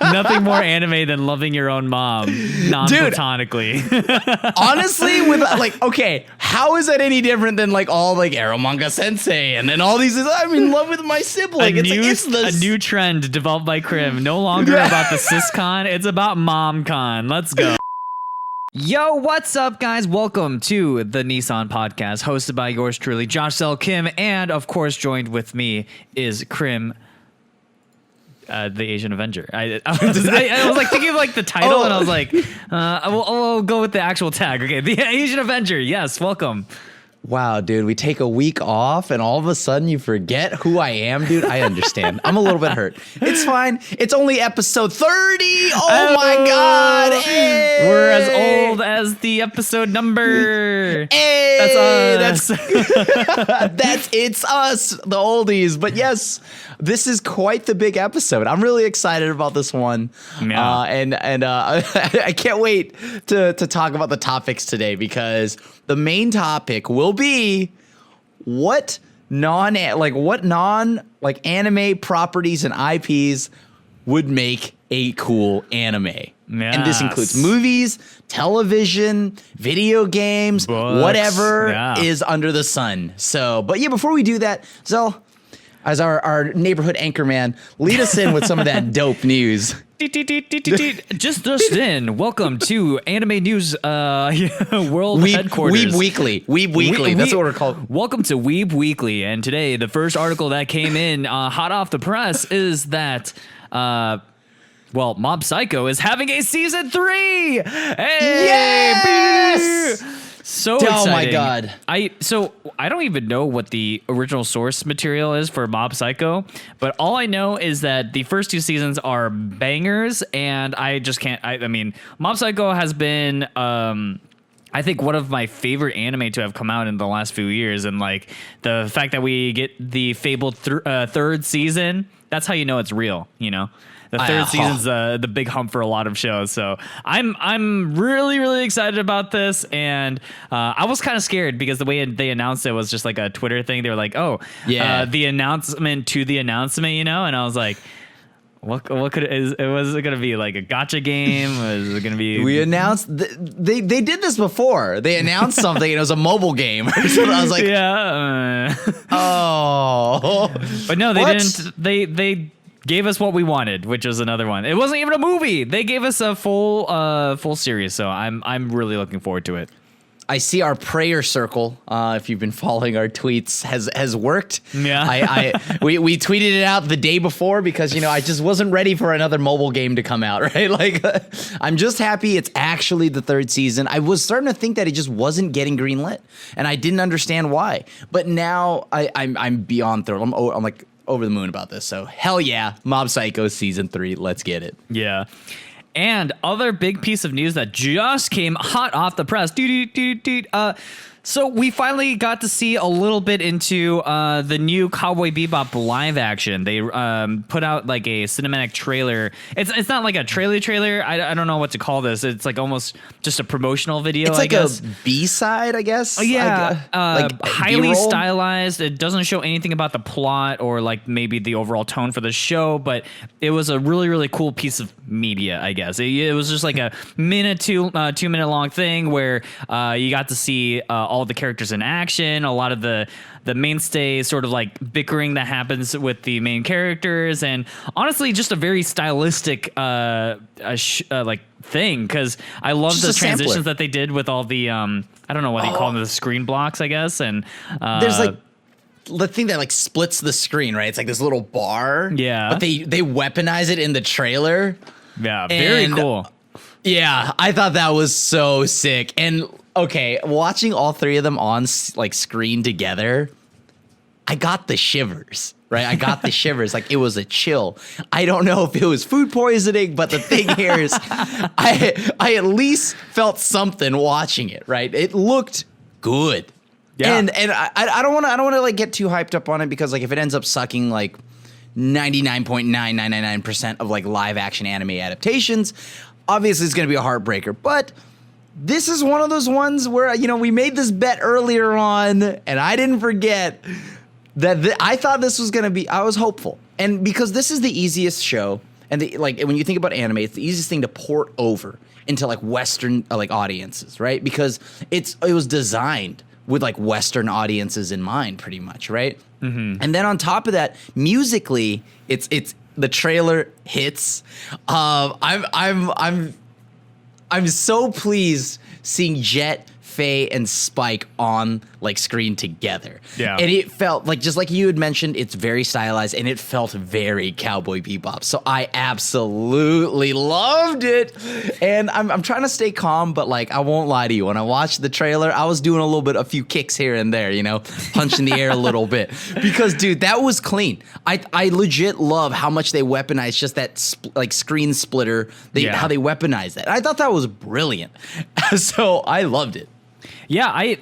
Nothing more anime than loving your own mom non-platonically. Honestly, with like, okay, how is that any different than like all like Arrow Manga Sensei and then all these? I'm in love with my sibling. A new trend developed by Crim. No longer about the sis-con, it's about mom-con. Let's go. Yo, what's up, guys? Welcome to the Niisan podcast, hosted by yours truly, Josh Zell Kim, and of course, joined with me is Crim, the Asian Avenger. I was like thinking of like the title, and I was like, I'll go with the actual tag. Okay, the Asian Avenger. Yes, welcome. Wow, dude, we take a week off and all of a sudden you forget who I am, dude. I understand. I'm a little bit hurt. It's fine. It's only episode 30. Oh my God. Hey. We're as old as the episode number. Hey. That's us. It's us, the oldies. But yes, this is quite the big episode. I'm really excited about this one. Yeah. I can't wait to talk about the topics today because the main topic will be what non anime properties and IPs would make a cool anime. Yes. And this includes movies, television, video games, books, whatever is under the sun. So, but yeah, before we do that, Zell, as our neighborhood anchorman, lead us in with some of that dope news. Just in, welcome to Anime News World Headquarters. Weeb Weekly. That's what we're called. Welcome to Weeb Weekly. And today, the first article that came in hot off the press is that, Mob Psycho is having a season 3. Hey! Yes! So exciting. Oh my God. I don't even know what the original source material is for Mob Psycho, but all I know is that the first 2 seasons are bangers, and I just can't. I mean, Mob Psycho has been, I think, one of my favorite anime to have come out in the last few years, and like the fact that we get the fabled third season, that's how you know it's real, you know. The third season's the big hump for a lot of shows, so I'm really, really excited about this, and I was kind of scared because the way they announced it was just like a Twitter thing. They were like, the announcement to the announcement, you know, and I was like, what could was it gonna be, like a gacha game? Was it gonna be? We announced they did this before. They announced something and it was a mobile game. So I was like, but no, they didn't. They gave us what we wanted, which was another one. It wasn't even a movie. They gave us a full series, so I'm really looking forward to it. I see our prayer circle, if you've been following our tweets, has worked. Yeah. We tweeted it out the day before because, you know, I just wasn't ready for another mobile game to come out, right? Like, I'm just happy it's actually the 3rd season. I was starting to think that it just wasn't getting greenlit, and I didn't understand why. But now I'm beyond thrilled. I'm like over the moon about this. So hell yeah, Mob Psycho season 3. Let's get it. Yeah. And other big piece of news that just came hot off the press. So we finally got to see a little bit into the new Cowboy Bebop live action. They put out like a cinematic trailer. It's not like a trailer. I don't know what to call this. It's like almost just a promotional video. It's like a B-side, I guess. Yeah, like highly B-roll? stylized. It doesn't show anything about the plot or like maybe the overall tone for the show, but it was a really, really cool piece of media, I guess. It was just like a 2-minute long thing where you got to see all the characters in action, a lot of the mainstay sort of like bickering that happens with the main characters, and honestly just a very stylistic like thing, because I love the transitions that they did with all the I don't know what they call them, the screen blocks, I guess, and there's like the thing that like splits the screen, right? It's like this little bar. Yeah. But they weaponize it in the trailer. Yeah, very cool. Yeah, I thought that was so sick. And okay, watching all 3 of them on like screen together, I got the shivers, right? I got the shivers. Like, it was a chill. I don't know if it was food poisoning, but the thing here is I at least felt something watching it, right? It looked good. Yeah. And I don't want to like get too hyped up on it, because like if it ends up sucking like 99.9999% of like live action anime adaptations, obviously it's going to be a heartbreaker. But this is one of those ones where, you know, we made this bet earlier on, and I didn't forget that I thought this was going to be, I was hopeful. And because this is the easiest show And when you think about anime, it's the easiest thing to port over into like Western like audiences, right? Because it was designed with like Western audiences in mind, pretty much, right? Mm-hmm. And then on top of that, musically, it's the trailer hits. I'm so pleased seeing Jet, Faye, and Spike on like screen together. Yeah. And it felt like, just like you had mentioned, it's very stylized and it felt very Cowboy Bebop. So I absolutely loved it. And I'm trying to stay calm, but like I won't lie to you. When I watched the trailer, I was doing a few kicks here and there, you know, punching the air a little bit. Because dude, that was clean. I legit love how much they weaponized just that screen splitter. How they weaponized that. I thought that was brilliant. So I loved it. Yeah,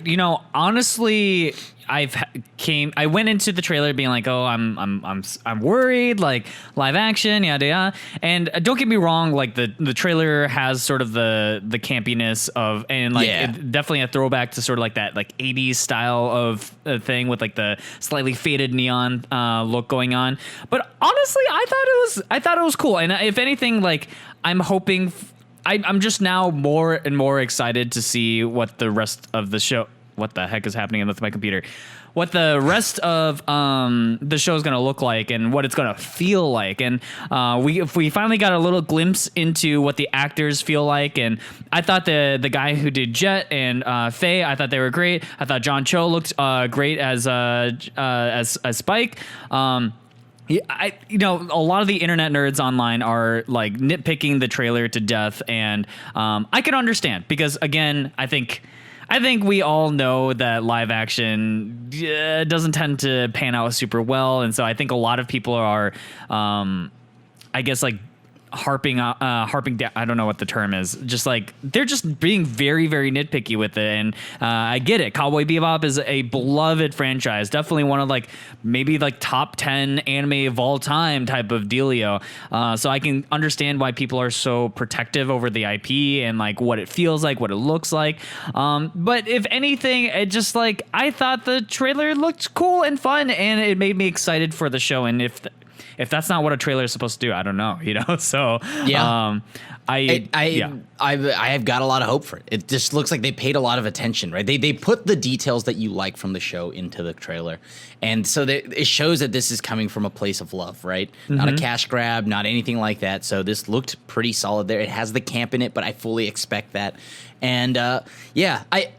honestly, I went into the trailer being like, oh, I'm worried, like live action, yada yada. And don't get me wrong, like the trailer has sort of the campiness of, and like definitely a throwback to sort of like that like 80s style of thing with like the slightly faded neon look going on. But honestly, I thought it was cool. And if anything, like I'm hoping. I'm just now more and more excited to see what the rest of the show. What the heck is happening with my computer? What the rest of the show is going to look like and what it's going to feel like. And we finally got a little glimpse into what the actors feel like. And I thought the guy who did Jet and Faye, I thought they were great. I thought John Cho looked great as Spike. Yeah, a lot of the internet nerds online are like nitpicking the trailer to death, and I can understand because, again, I think we all know that live action doesn't tend to pan out super well, and so I think a lot of people are, I guess, like harping down. I don't know what the term is. Just like they're just being very, very nitpicky with it, and I get it. Cowboy Bebop is a beloved franchise, definitely one of like maybe like top 10 anime of all time type of dealio. So I can understand why people are so protective over the IP and like what it feels like, what it looks like. But if anything, it just like I thought the trailer looked cool and fun, and it made me excited for the show. And if that's not what a trailer is supposed to do, I don't know, So yeah, I have got a lot of hope for it. It just looks like they paid a lot of attention, right? They put the details that you like from the show into the trailer, and so it shows that this is coming from a place of love, right? Mm-hmm. Not a cash grab, not anything like that. So this looked pretty solid there. It has the camp in it, but I fully expect that. And I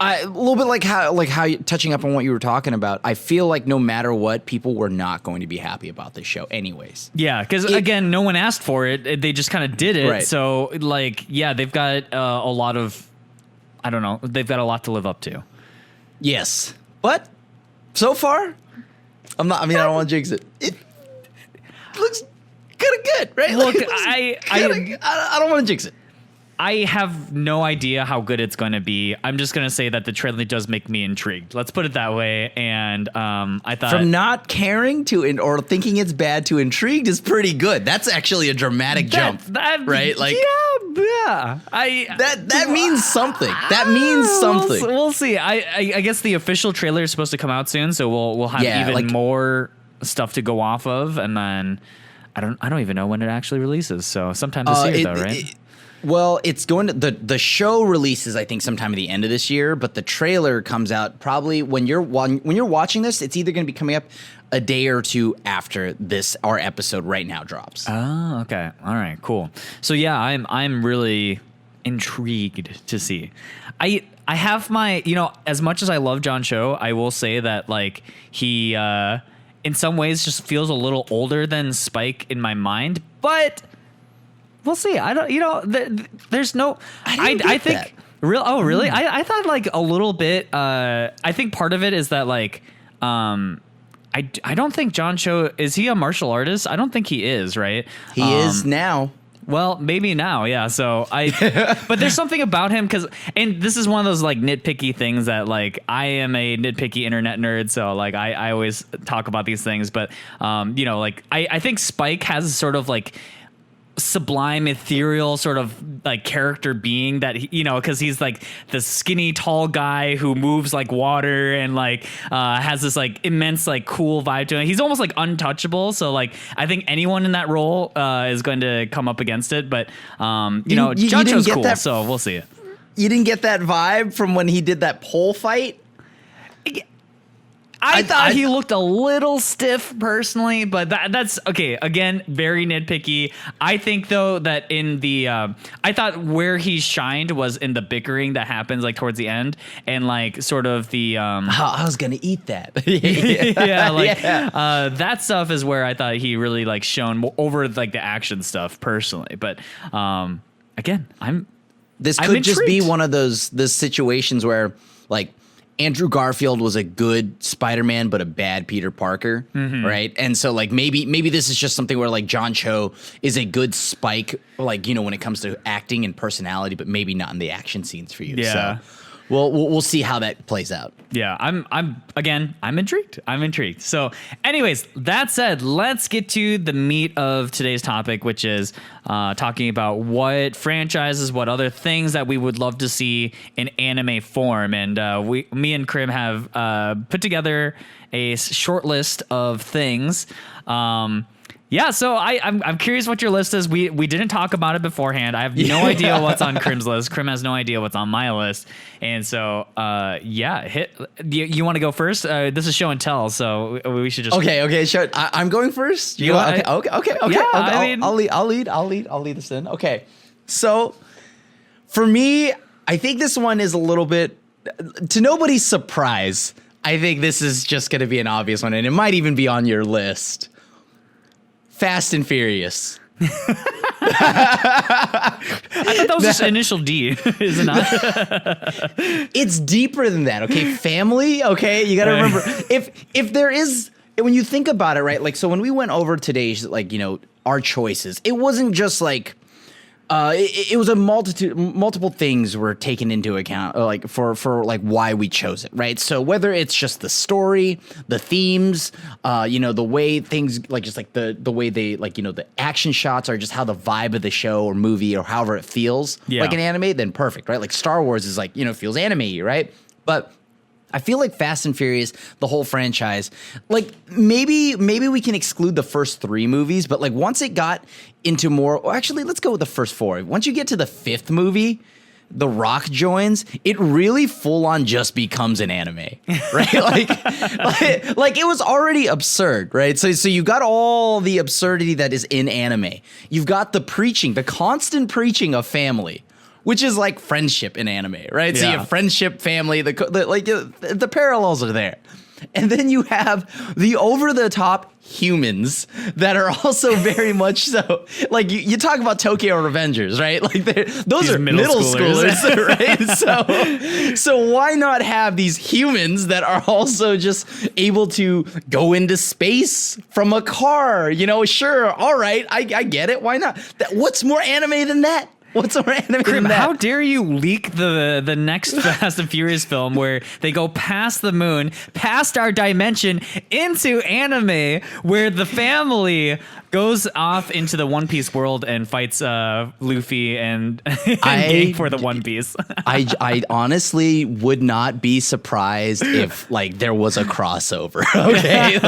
a little bit like how you, touching up on what you were talking about, I feel like no matter what, people were not going to be happy about this show anyways. Yeah, because again, no one asked for it. They just kind of did it. Right. So like, yeah, they've got a lot of, I don't know, they've got a lot to live up to. Yes, but so far, I don't want to jinx it. It looks kind of good, right? Look, I don't want to jinx it. I have no idea how good it's going to be. I'm just going to say that the trailer does make me intrigued. Let's put it that way. And I thought from not caring to or thinking it's bad to intrigued is pretty good. That's actually a dramatic jump, right? Like yeah. That means something. That means something. We'll see. I guess the official trailer is supposed to come out soon, so we'll have even more stuff to go off of. And then I don't even know when it actually releases. So sometime this year, though, right? Well, it's going to the show releases, I think, sometime at the end of this year, but the trailer comes out probably when you're watching this. It's either going to be coming up a day or two after our episode right now drops. Oh, okay, all right, cool. So yeah, I'm really intrigued to see. I have my, as much as I love John Cho, I will say that like he in some ways just feels a little older than Spike in my mind, but. We'll see. I don't. There's no. I think. That. Oh, really? I thought like a little bit. I think part of it is that like, I don't think John Cho is he a martial artist? I don't think he is. Right. He is now. Well, maybe now, yeah. So but there's something about him and this is one of those like nitpicky things that like I am a nitpicky internet nerd, so like I always talk about these things, but like I think Spike has sort of like. sublime, ethereal sort of like character being that because he's like the skinny tall guy who moves like water and like has this like immense like cool vibe to him. He's almost like untouchable, so like I think anyone in that role is going to come up against it, but Juncho's cool, so we'll see it. You didn't get that vibe from when he did that pole fight? I thought he looked a little stiff personally, but that's okay. Again, very nitpicky. I think though that in the I thought where he shined was in the bickering that happens like towards the end, and like sort of the I was gonna eat that. That stuff is where I thought he really like shone over like the action stuff personally. But again, This I'm could intrigued. just be one of those situations where like Andrew Garfield was a good Spider-Man, but a bad Peter Parker, right? And so like maybe this is just something where like John Cho is a good Spike, like when it comes to acting and personality, but maybe not in the action scenes for you. Yeah. So we'll see how that plays out. Yeah, I'm intrigued. I'm intrigued. So, anyways, that said, let's get to the meat of today's topic, which is talking about what franchises, what other things that we would love to see in anime form. And me and Crim have put together a short list of things. Yeah, so I'm curious what your list is. We didn't talk about it beforehand. I have no idea what's on Crim's list. Crim has no idea what's on my list. And so, you want to go first? This is show and tell, so we should just... Okay, sure. I'm going first? Okay. Yeah, I'll lead this in. Okay, so for me, I think this one is a little bit... To nobody's surprise, I think this is just going to be an obvious one, and it might even be on your list. Fast and Furious. I thought that was just initial D, is it not? It's deeper than that, okay? Family, okay? You got to remember, if there is, when you think about it, right? Like, so when we went over today's, like, our choices, it wasn't just like, it was a multiple things were taken into account, like for like why we chose it, right? So whether it's just the story, the themes, the way things like just like the way they like the action shots are just how the vibe of the show or movie or however it feels like an anime, then perfect, right? Like Star Wars is like feels anime-y, right? But I feel like Fast and Furious, the whole franchise, like maybe we can exclude the first 3 movies, but like once it got into more, well, actually, let's go with the first 4. Once you get to the 5th movie, The Rock joins, it really full on just becomes an anime, right? like it was already absurd, right? So you've got all the absurdity that is in anime. You've got the preaching, the constant preaching of family, which is like friendship in anime, right? Yeah. So you have friendship, family, the parallels are there. And then you have the over-the-top humans that are also very much so. Like, you talk about Tokyo Revengers, right? Like, those these are middle schoolers, right? So why not have these humans that are also just able to go into space from a car? Sure, all right, I get it. Why not? What's more anime than that? What's more anime than that? How dare you leak the next Fast and Furious film where they go past the moon, past our dimension, into anime where the family goes off into the One Piece world and fights Luffy and gang for the One Piece. I honestly would not be surprised if like there was a crossover. Okay,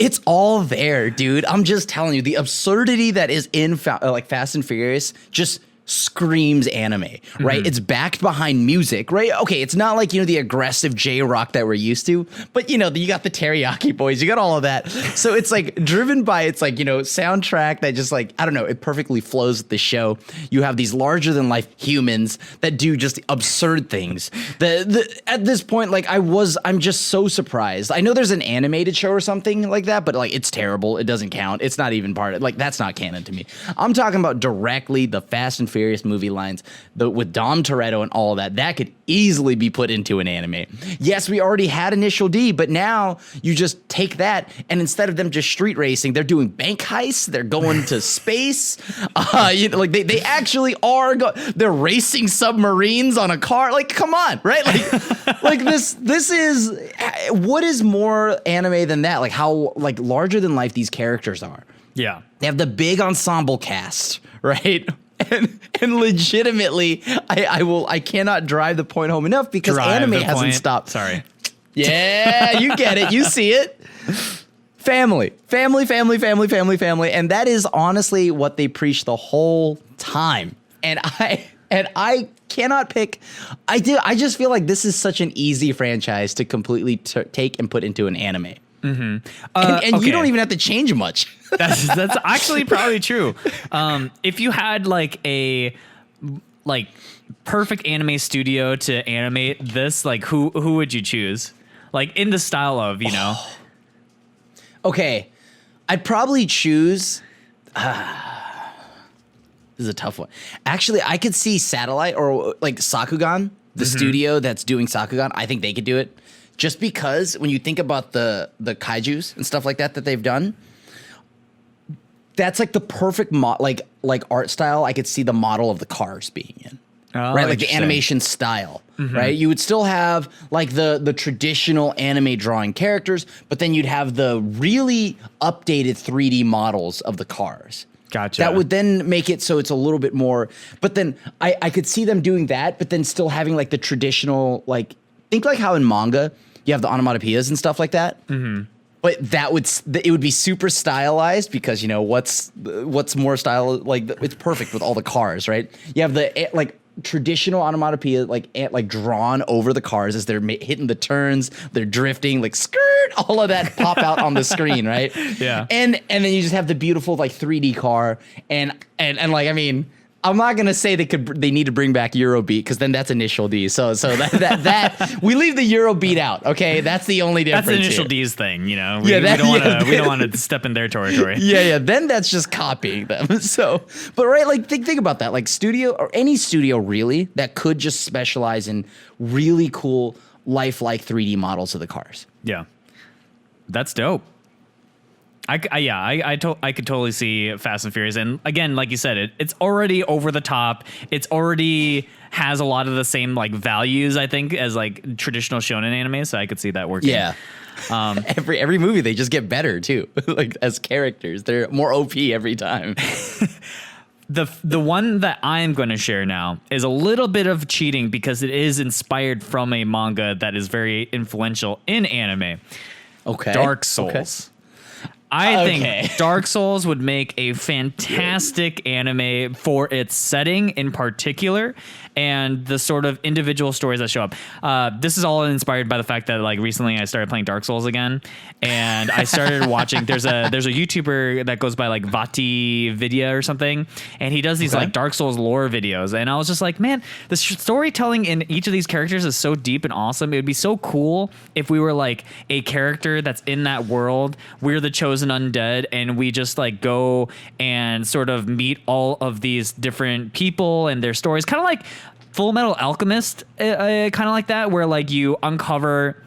it's all there, dude. I'm just telling you, the absurdity that is in Fast and Furious just screams anime, right? It's backed behind music, right? Okay, it's not like, the aggressive J-rock that we're used to, but, you got the Teriyaki Boys, you got all of that. So it's like driven by its like, soundtrack that just like, I don't know, it perfectly flows with the show. You have these larger than life humans that do just absurd things. At this point, like I'm just so surprised. I know there's an animated show or something like that, but like it's terrible. It doesn't count. It's not even part of like, that's not canon to me. I'm talking about directly the Fast and Furious movie lines with Dom Toretto and all of that could easily be put into an anime. Yes, we already had Initial D, but now you just take that and instead of them just street racing, they're doing bank heists. They're going to space. Like they actually are. They're racing submarines on a car. Like, come on, right? Like this is what is more anime than that? Like how like larger than life these characters are. Yeah. They have the big ensemble cast, right? And legitimately, I cannot drive the point home enough because anime hasn't stopped. Sorry. Yeah, you get it. You see it. Family. And that is honestly what they preach the whole time. And I cannot pick. I just feel like this is such an easy franchise to completely take and put into an anime. Mm-hmm. And you don't even have to change much. That's actually probably true. If you had like a perfect anime studio to animate this, like who would you choose? Like in the style of, you know. Okay, I'd probably choose. This is a tough one. Actually, I could see Satellite or like Sakugan, the studio that's doing Sakugan. I think they could do it, just because when you think about the kaijus and stuff like that they've done, that's like the perfect like art style. I could see the model of the cars being in. Oh, right, like the animation style, right? You would still have like the traditional anime drawing characters, but then you'd have the really updated 3D models of the cars. Gotcha. That would then make it so it's a little bit more, but then I could see them doing that, but then still having like the traditional, like, think like how in manga you have the onomatopoeias and stuff like that. But it would be super stylized because, you know, what's more style, like it's perfect with all the cars, right? You have the like traditional onomatopoeia like drawn over the cars as they're hitting the turns, they're drifting, like skirt, all of that pop out on the screen, right? Yeah. And then you just have the beautiful like 3D car and like, I mean, I'm not gonna say they need to bring back Eurobeat because then that's initial D. So that we leave the Eurobeat out. Okay, that's the only difference. That's initial here. D's thing, you know. We don't want to step in their territory. Yeah. Then that's just copying them. So, but right, like think about that. Like studio or any studio really that could just specialize in really cool lifelike 3D models of the cars. Yeah, that's dope. I could totally see Fast and Furious, and again, like you said, it's already over the top. It's already has a lot of the same like values, I think, as like traditional shonen anime. So I could see that working. Yeah. Every movie they just get better too, like as characters. They're more OP every time. The one that I'm going to share now is a little bit of cheating because it is inspired from a manga that is very influential in anime. Okay. Dark Souls. Okay. I think Dark Souls would make a fantastic anime for its setting in particular and the sort of individual stories that show up. This is all inspired by the fact that like recently I started playing Dark Souls again, and I started watching. There's a YouTuber that goes by like Vati Vidya or something, and he does these like Dark Souls lore videos, and I was just like, man, the storytelling in each of these characters is so deep and awesome. It would be so cool if we were like a character that's in that world. We're the chosen undead, and we just like go and sort of meet all of these different people and their stories, kind of like Full Metal Alchemist, kind of like that, where like you uncover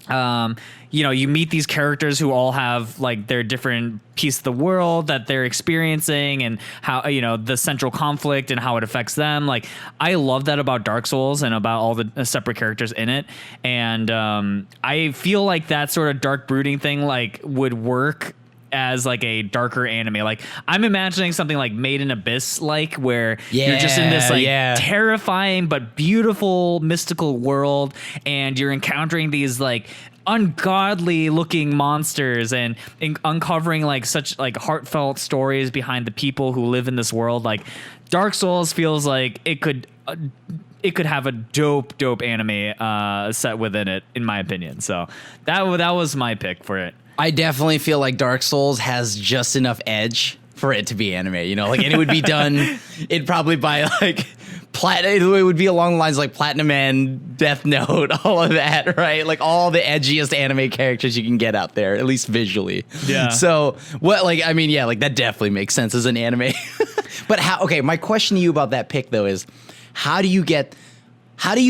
you meet these characters who all have like their different piece of the world that they're experiencing and how, the central conflict and how it affects them. Like, I love that about Dark Souls and about all the separate characters in it. And I feel like that sort of dark brooding thing like would work as like a darker anime. Like, I'm imagining something like Made in Abyss, like where you're just in this like terrifying but beautiful mystical world, and you're encountering these like ungodly looking monsters and uncovering like such like heartfelt stories behind the people who live in this world. Like, Dark Souls feels like it could have a dope anime set within it, in my opinion. So that was my pick for it. I definitely feel like Dark Souls has just enough edge for it to be anime, and it would be done. It'd probably by like platinum. It would be along the lines like Platinum Man, Death Note, all of that, right? Like all the edgiest anime characters you can get out there, at least visually. Yeah. So what? Like, I mean, yeah, like that definitely makes sense as an anime. But how? Okay, my question to you about that pick though is, how do you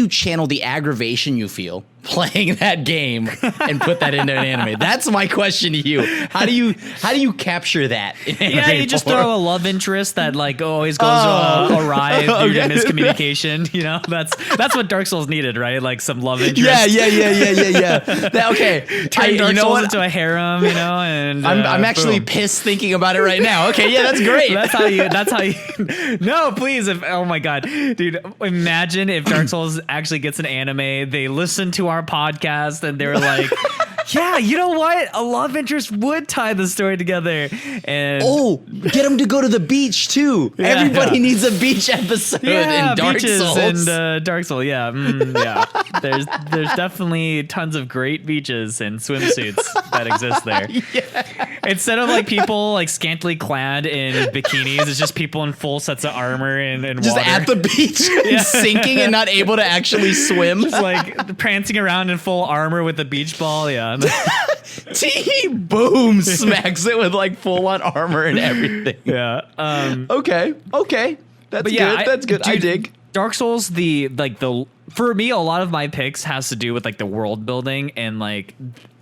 channel the aggravation you feel playing that game and put that into an anime? That's my question to you. How do you capture that in anime? Yeah, you just throw a love interest that like always goes awry due to miscommunication. You know, that's what Dark Souls needed, right? Like some love interest. Yeah. Okay, Turn Dark Souls into a harem, you know, and I'm actually boom. pissed thinking about it right now. Okay, yeah, that's great. That's how you. No, please. Oh my god, dude! Imagine if Dark Souls actually gets an anime. They listen to our podcast and they're like, "Yeah, you know what? A love interest would tie the story together." And get them to go to the beach too. Yeah, Everybody needs a beach episode in Dark beaches Souls. and Dark Souls. Yeah, yeah. There's definitely tons of great beaches and swimsuits that exist there. Instead of like people like scantily clad in bikinis, it's just people in full sets of armor and Just water. at the beach, sinking and not able to actually swim. Just like prancing around in full armor with a beach ball. Yeah. T boom smacks it with like full on armor and everything. Yeah. Okay. That's But yeah, good. That's good. I dude, dig. Dark Souls, for me, a lot of my picks has to do with like the world building and like,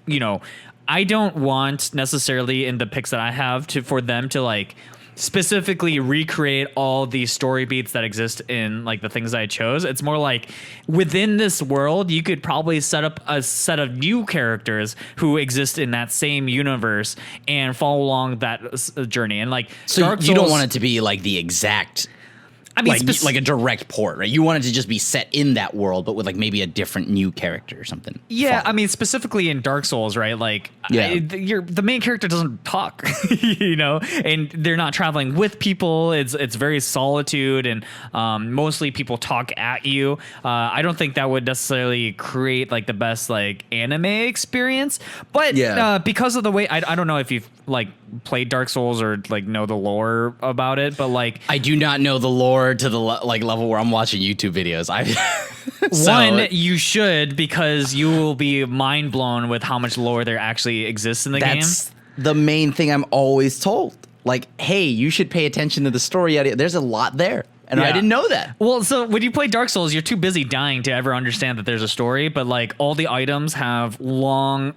you know, I don't want necessarily in the picks that I have for them to like specifically recreate all the story beats that exist in like the things I chose. It's more like within this world, you could probably set up a set of new characters who exist in that same universe and follow along that journey. And like, So Dark you don't Souls- want it to be like the exact, I mean, like a direct port, right? You want it to just be set in that world, but with like maybe a different new character or something. Yeah, Fun. I mean, specifically in Dark Souls, right? Like, Yeah. the main character doesn't talk, you know, and they're not traveling with people. It's very solitude, and mostly people talk at you. I don't think that would necessarily create like the best like anime experience, but because of the way I don't know if you've like played Dark Souls or like know the lore about it, but like I do not know the lore to the level where I'm watching YouTube videos. One, you should, because you will be mind blown with how much lore there actually exists in the game. That's the main thing I'm always told. Like, hey, you should pay attention to the story. There's a lot there. And I didn't know that. Well, so when you play Dark Souls, you're too busy dying to ever understand that there's a story. But like all the items have long,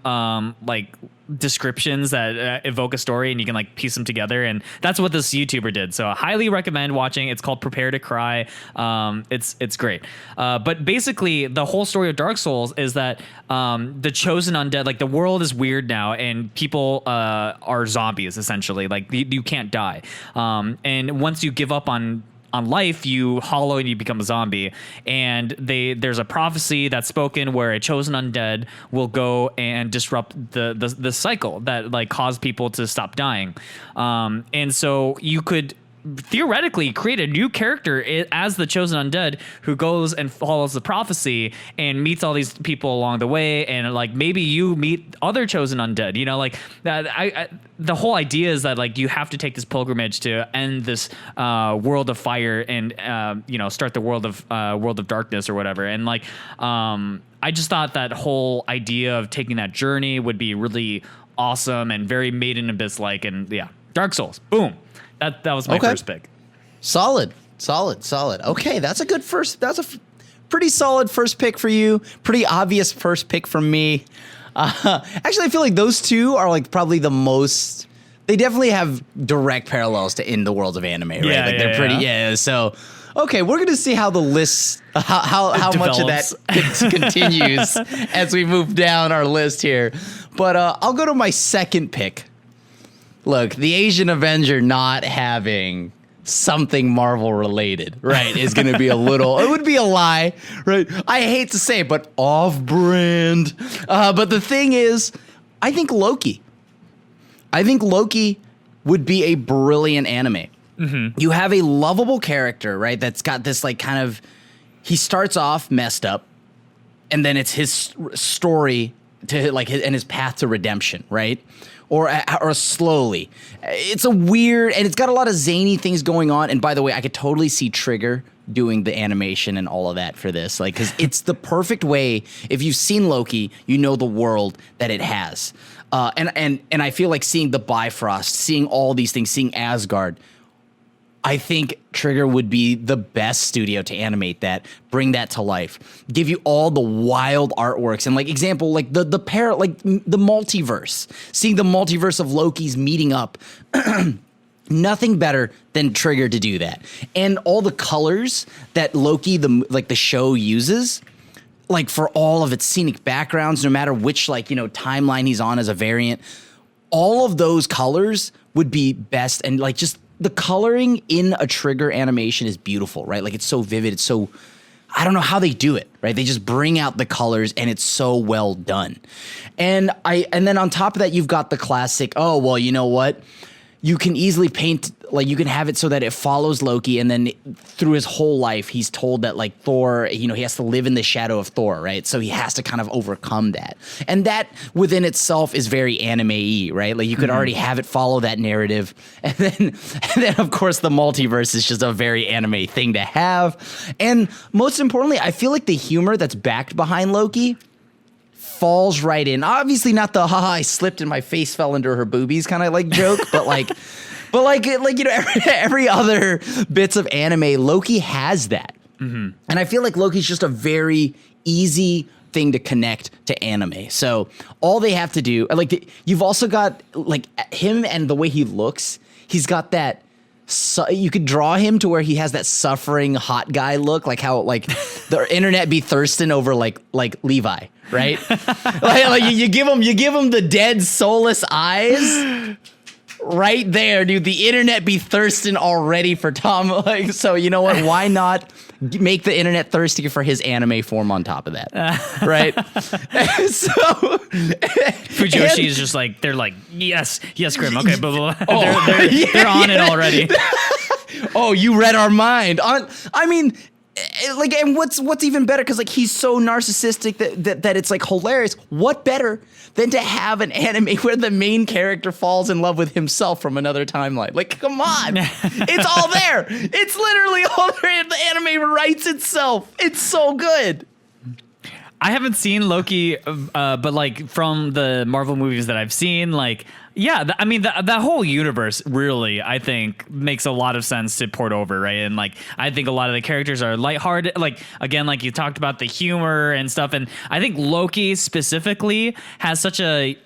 like descriptions that evoke a story, and you can like piece them together. And that's what this YouTuber did. So I highly recommend watching. It's called Prepare to Cry. It's great. But basically, the whole story of Dark Souls is that the chosen undead, like the world is weird now, and people are zombies essentially. Like you can't die. And once you give up on life, you hollow and you become a zombie. And there's a prophecy that's spoken where a chosen undead will go and disrupt the cycle that like cause people to stop dying. And so you could theoretically create a new character as the chosen undead who goes and follows the prophecy and meets all these people along the way, and like maybe you meet other chosen undead, you know, like that. The whole idea is that like you have to take this pilgrimage to end this world of fire and you know, start the world of darkness or whatever. And like I just thought that whole idea of taking that journey would be really awesome and very Made in Abyss like. And yeah, Dark Souls, boom. That was my first pick. Solid. Okay, that's a good first. That's a pretty solid first pick for you. Pretty obvious first pick from me. Actually, I feel like those two are like probably the most. They definitely have direct parallels to in the world of anime, right? Yeah, like they're pretty. So, okay, we're gonna see how the list, how much of that continues as we move down our list here. But I'll go to my second pick. Look, the Asian Avenger not having something Marvel related, right, is going to be a little, it would be a lie, right? I hate to say it, but off-brand. But the thing is, I think Loki would be a brilliant anime. Mm-hmm. You have a lovable character, right, that's got this like kind of, he starts off messed up, and then it's his story to like and his path to redemption, right? Or slowly. It's a weird, and it's got a lot of zany things going on. And by the way, I could totally see Trigger doing the animation and all of that for this, like, because it's the perfect way. If you've seen Loki, you know the world that it has, and I feel like seeing the Bifrost, seeing all these things, seeing Asgard. I think Trigger would be the best studio to animate that, bring that to life, give you all the wild artworks and like example, like the multiverse, seeing the multiverse of Loki's meeting up. Nothing better than Trigger to do that. And all the colors that Loki, the show uses, like for all of its scenic backgrounds, no matter which timeline he's on as a variant, all of those colors would be best. And like just the coloring in a Trigger animation is beautiful, right? Like it's so vivid. It's so, I don't know how they do it, right? They just bring out the colors and it's so well done. And then on top of that, you've got the classic, oh, well, you know what? You can easily paint, like you can have it so that it follows Loki, and then through his whole life, he's told that like Thor, he has to live in the shadow of Thor, right? So he has to kind of overcome that. And that within itself is very anime-y, right? Like you could already have it follow that narrative. And then of course the multiverse is just a very anime thing to have. And most importantly, I feel like the humor that's backed behind Loki falls right in. Obviously not the haha, I slipped and my face fell into her boobies kind of like joke, but every other bits of anime, Loki has that. And I feel like Loki's just a very easy thing to connect to anime. So all they have to do, you've also got like him and the way he looks, he's got that. So you could draw him to where he has that suffering hot guy look, like how like the internet be thirsting over like Levi, right? like you give him the dead soulless eyes, right there, dude. The internet be thirsting already for Tom. Like, so you know what? Why not make the internet thirsty for his anime form on top of that, right? So Fujoshi is just like, they're like, yes, Grim, okay, blah, blah, blah. Oh, they're on it already. Oh, you read our mind. I mean, like, and what's even better? Because like he's so narcissistic that it's like hilarious. What better than to have an anime where the main character falls in love with himself from another timeline? Like, come on, it's all there. It's literally all there. The anime writes itself. It's so good. I haven't seen Loki, but like from the Marvel movies that I've seen, like, yeah, I mean, that whole universe really, I think, makes a lot of sense to port over, right? And like, I think a lot of the characters are lighthearted. Like, again, like you talked about the humor and stuff. And I think Loki specifically has such a,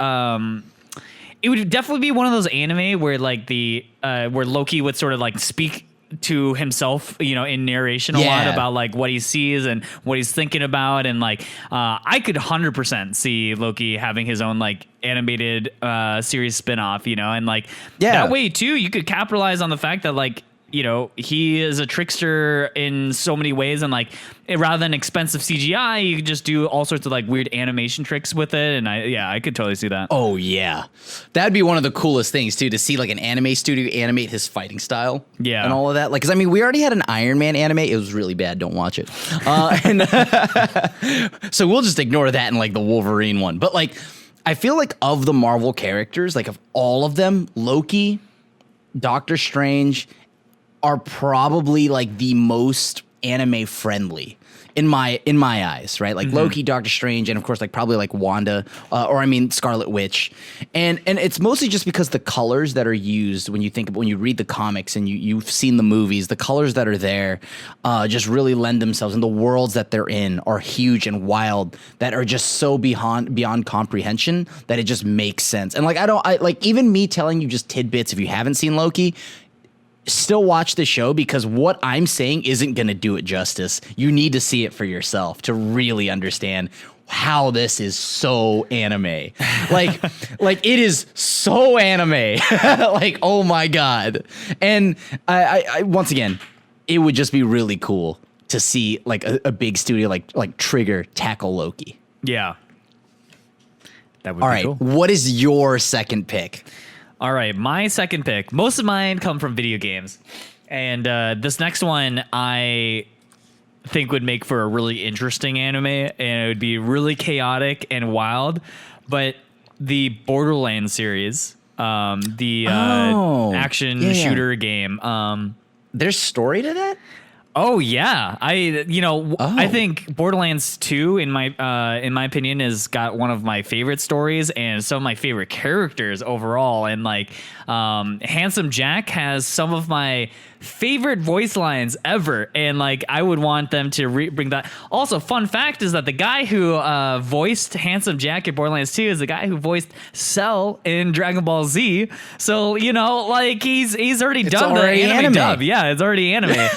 it would definitely be one of those anime where like where Loki would sort of like speak to himself, in narration a lot about like what he sees and what he's thinking about. And like, I could 100% see Loki having his own like animated series spinoff, and like that way too, you could capitalize on the fact that like, he is a trickster in so many ways, and like rather than expensive CGI, you could just do all sorts of like weird animation tricks with it. And I could totally see that. Oh yeah, that'd be one of the coolest things too, to see like an anime studio animate his fighting style, and all of that. Like, because I mean, we already had an Iron Man anime. It was really bad. Don't watch it. So we'll just ignore that and like the Wolverine one. But like, I feel like of the Marvel characters, like of all of them, Loki, Doctor Strange are probably like the most anime friendly in my eyes, right? Like Loki, Doctor Strange, and of course like probably like Wanda, Scarlet Witch, and it's mostly just because the colors that are used when you read the comics and you've seen the movies, the colors that are there just really lend themselves, and the worlds that they're in are huge and wild, that are just so beyond comprehension that it just makes sense. And like I like even me telling you just tidbits if you haven't seen Loki, still watch the show, because what I'm saying isn't going to do it justice. You need to see it for yourself to really understand how this is so anime. Like it is so anime. Like, oh my God. And I once again, it would just be really cool to see like a big studio like Trigger tackle Loki. Yeah. That would All be right, cool. what is your second pick? All right, my second pick. Most of mine come from video games. And this next one I think would make for a really interesting anime, and it would be really chaotic and wild. But the Borderlands series, action shooter game. There's story to that? Oh yeah, I think Borderlands 2 in my opinion has got one of my favorite stories and some of my favorite characters overall, and like Handsome Jack has some of my favorite voice lines ever, and like I would want them to bring that. Also, fun fact is that the guy who voiced Handsome Jack in Borderlands 2 is the guy who voiced Cell in Dragon Ball Z. So like he's already done the anime dub. Yeah, it's already anime.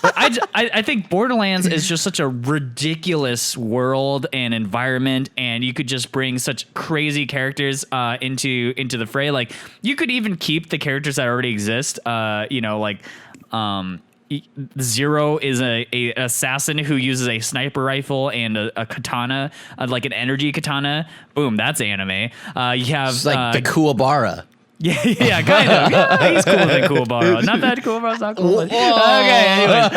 But I think Borderlands is just such a ridiculous world and environment, and you could just bring such crazy characters into the fray. Like you could even keep the characters that already exist. Zero is a assassin who uses a sniper rifle and a katana, like an energy katana. Boom, that's anime. You have it's like the Kuwabara. Yeah, kind of. Yeah, he's cooler than Kuwabara. Not that Kuwabara's not cool. Okay, anyways.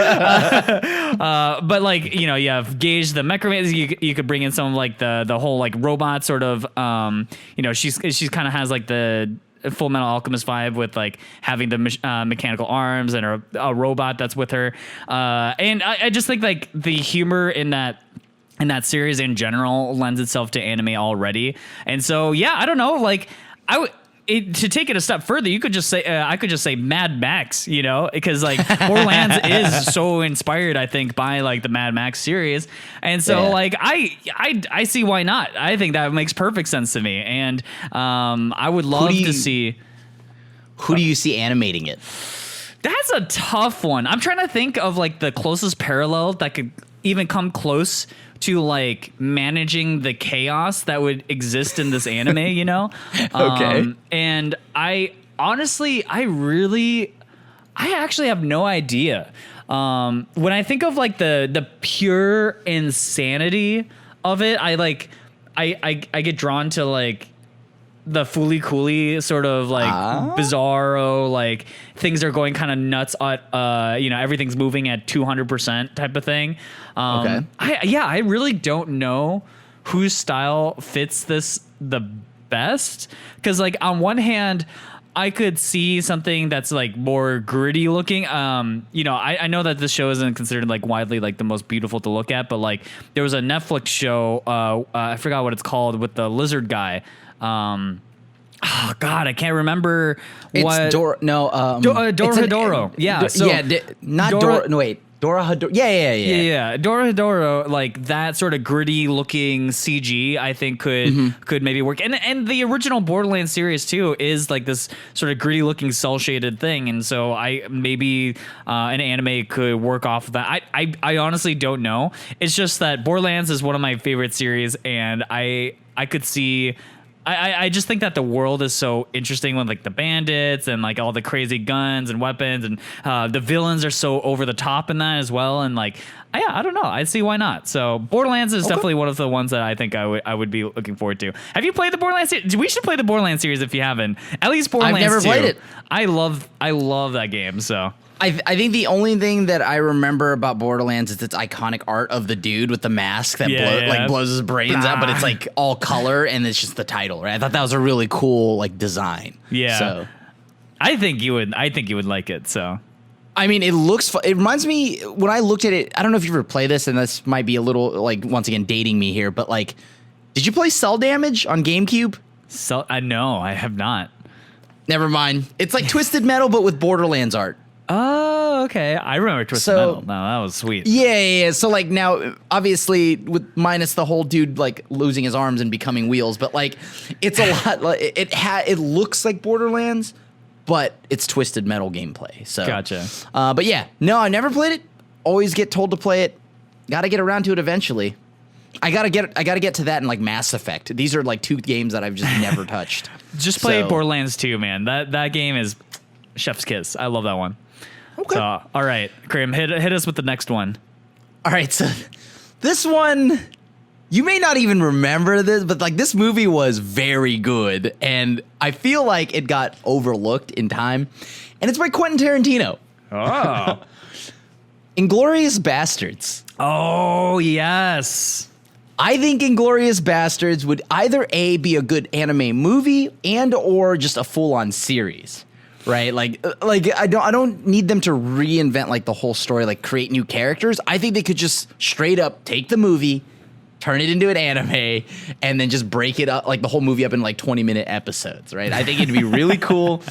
But like, you have Gage the Mechromancer. You could bring in some of like the whole like robot sort of. She's kind of has like the Full Metal Alchemist vibe with like having the mechanical arms and a robot that's with her. And I just think like the humor in that series in general lends itself to anime already. And so yeah, I don't know, like to take it a step further, you could just say I could just say Mad Max, because like Borderlands is so inspired, I think, by like the Mad Max series, and so like I see why not. I think that makes perfect sense to me, and I would love to see. Who do you see animating it? That's a tough one. I'm trying to think of like the closest parallel that could even come close to like managing the chaos that would exist in this anime, Okay. And I honestly, I actually have no idea. When I think of like the pure insanity of it, I get drawn to like the Fooly Cooly sort of like bizarro, like things are going kind of nuts at everything's moving at 200% type of thing. Okay. I really don't know whose style fits this the best, because like on one hand I could see something that's like more gritty looking. I know that this show isn't considered like widely like the most beautiful to look at, but like there was a Netflix show, I forgot what it's called, with the lizard guy. Oh God, I can't remember what. It's Dorohedoro. Dorohedoro. Yeah. Dorohedoro, like that sort of gritty looking CG, I think could maybe work. And the original Borderlands series too is like this sort of gritty looking cell shaded thing, and so maybe an anime could work off of that. I honestly don't know. It's just that Borderlands is one of my favorite series, and I could see. I just think that the world is so interesting with like the bandits and like all the crazy guns and weapons, and the villains are so over the top in that as well. And like, I don't know. I see why not. So Borderlands is definitely one of the ones that I think I would be looking forward to. Have you played the Borderlands series? We should play the Borderlands series if you haven't. At least Borderlands 2. I've never played it. I love that game. So. I think the only thing that I remember about Borderlands is its iconic art of the dude with the mask that blows his brains out, but it's like all color and it's just the title, right? I thought that was a really cool like design. Yeah. So I think you would like it. So I mean, it looks fun. It reminds me, when I looked at it, I don't know if you ever played this, and this might be a little like once again dating me here, but like, did you play Cell Damage on GameCube? No, I have not. Never mind. It's like Twisted Metal but with Borderlands art. Oh, okay. I remember Twisted Metal. No, that was sweet. Yeah. So like now, obviously, with minus the whole dude like losing his arms and becoming wheels, but like it's a lot. Like it looks like Borderlands, but it's Twisted Metal gameplay. So gotcha. But yeah, no, I never played it. Always get told to play it. Got to get around to it eventually. I gotta get to that in like Mass Effect. These are like two games that I've just never touched. Just play Borderlands 2, man. That game is chef's kiss. I love that one. Okay. So, all right, Crim, hit us with the next one. All right, so this one, you may not even remember this, but like this movie was very good, and I feel like it got overlooked in time, and it's by Quentin Tarantino. Oh. Inglourious Bastards. Oh, yes. I think Inglourious Bastards would either A, be a good anime movie and or just a full-on series. right? Like I don't need them to reinvent like the whole story, like create new characters. I think they could just straight up take the movie, turn it into an anime, and then just break it up, like the whole movie up in like 20-minute episodes, right? I think it'd be really cool.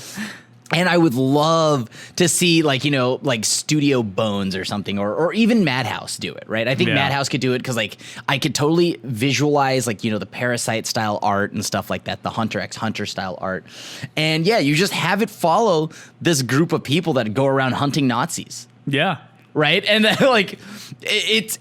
And I would love to see like, you know, like Studio Bones or something, or even Madhouse do it, right? I think Madhouse could do it because like I could totally visualize like, you know, the Parasite style art and stuff like that, the Hunter x Hunter style art. And yeah, you just have it follow this group of people that go around hunting Nazis. Yeah. Right. And then like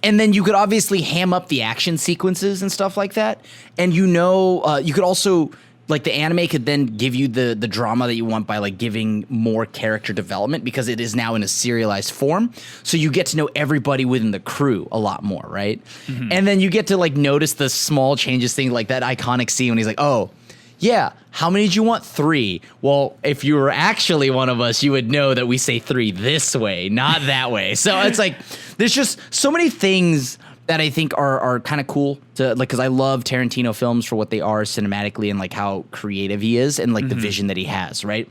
and then you could obviously ham up the action sequences and stuff like that. And, you know, you could also, like, the anime could then give you the drama that you want by like giving more character development, because it is now in a serialized form. So you get to know everybody within the crew a lot more, right? Mm-hmm. And then you get to like notice the small changes, thing like that iconic scene when he's like, oh, yeah, how many did you want? 3. Well, if you were actually one of us, you would know that we say 3 this way, not that way. So it's like, there's just so many things that I think are kind of cool to like, because I love Tarantino films for what they are cinematically and like how creative he is and like the vision that he has, right?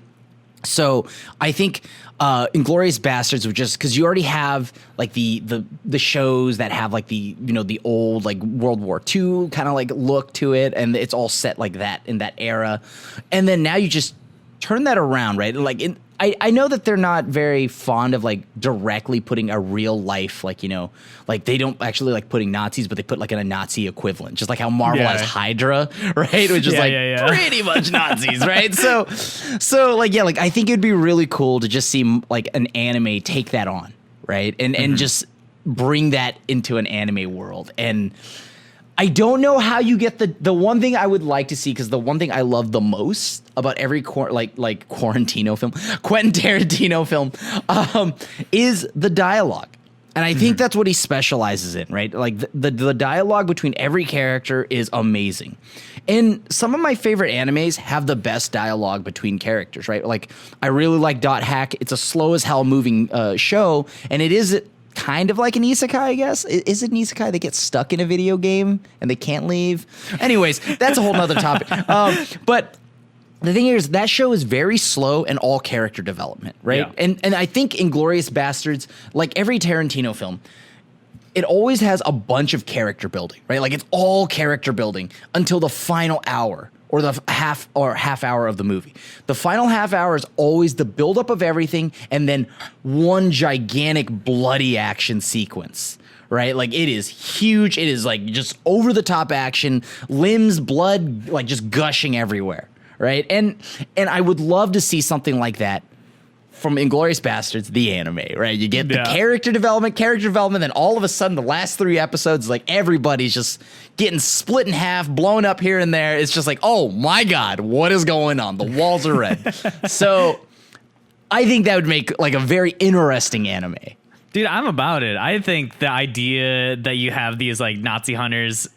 So I think Inglourious Bastards would just, because you already have like the shows that have like the, you know, the old like World War II kind of like look to it, and it's all set like that in that era, and then now you just turn that around, right? Like I know that they're not very fond of like directly putting a real life, like, you know, like they don't actually like putting Nazis, but they put like a Nazi equivalent, just like how Marvel has Hydra, right? Which is pretty much Nazis, right? So like, yeah, like I think it'd be really cool to just see like an anime take that on, right? And just bring that into an anime world. And I don't know how you get the one thing I would like to see, because the one thing I love the most about every like Quarantino film, Quentin Tarantino film, is the dialogue. And I think that's what he specializes in, right? Like the dialogue between every character is amazing. And some of my favorite animes have the best dialogue between characters, right? Like I really like Dot Hack. It's a slow as hell moving show, and it is kind of like an isekai, I guess. Is it an isekai? They get stuck in a video game and they can't leave. Anyways, that's a whole nother topic. But the thing is, that show is very slow and all character development, right? Yeah. And I think Inglourious Bastards, like every Tarantino film, it always has a bunch of character building, right? Like it's all character building until the final hour, or the half hour of the movie. The final half hour is always the buildup of everything, and then one gigantic bloody action sequence, right? Like it is huge. It is like just over the top action, limbs, blood, like just gushing everywhere, right? And I would love to see something like that from Inglourious Bastards, the anime, right? You get the character development, then all of a sudden the last 3 episodes, like everybody's just getting split in half, blown up here and there. It's just like, oh my God, what is going on? The walls are red. So I think that would make like a very interesting anime. Dude, I'm about it. I think the idea that you have these like Nazi hunters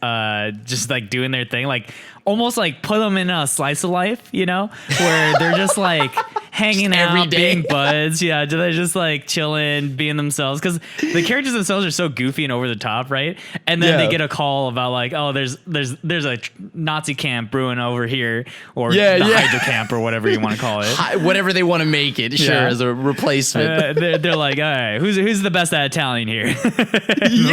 just like doing their thing, like almost like put them in a slice of life, you know, where they're just like hanging out, being buds. Yeah, they're just like chilling, being themselves. Because the characters themselves are so goofy and over the top, right? And then they get a call about like, oh, there's a Nazi camp brewing over here, or the Hydra camp, or whatever you want to call it. Whatever they want to make it, as a replacement. They're like, all right, who's the best at Italian here?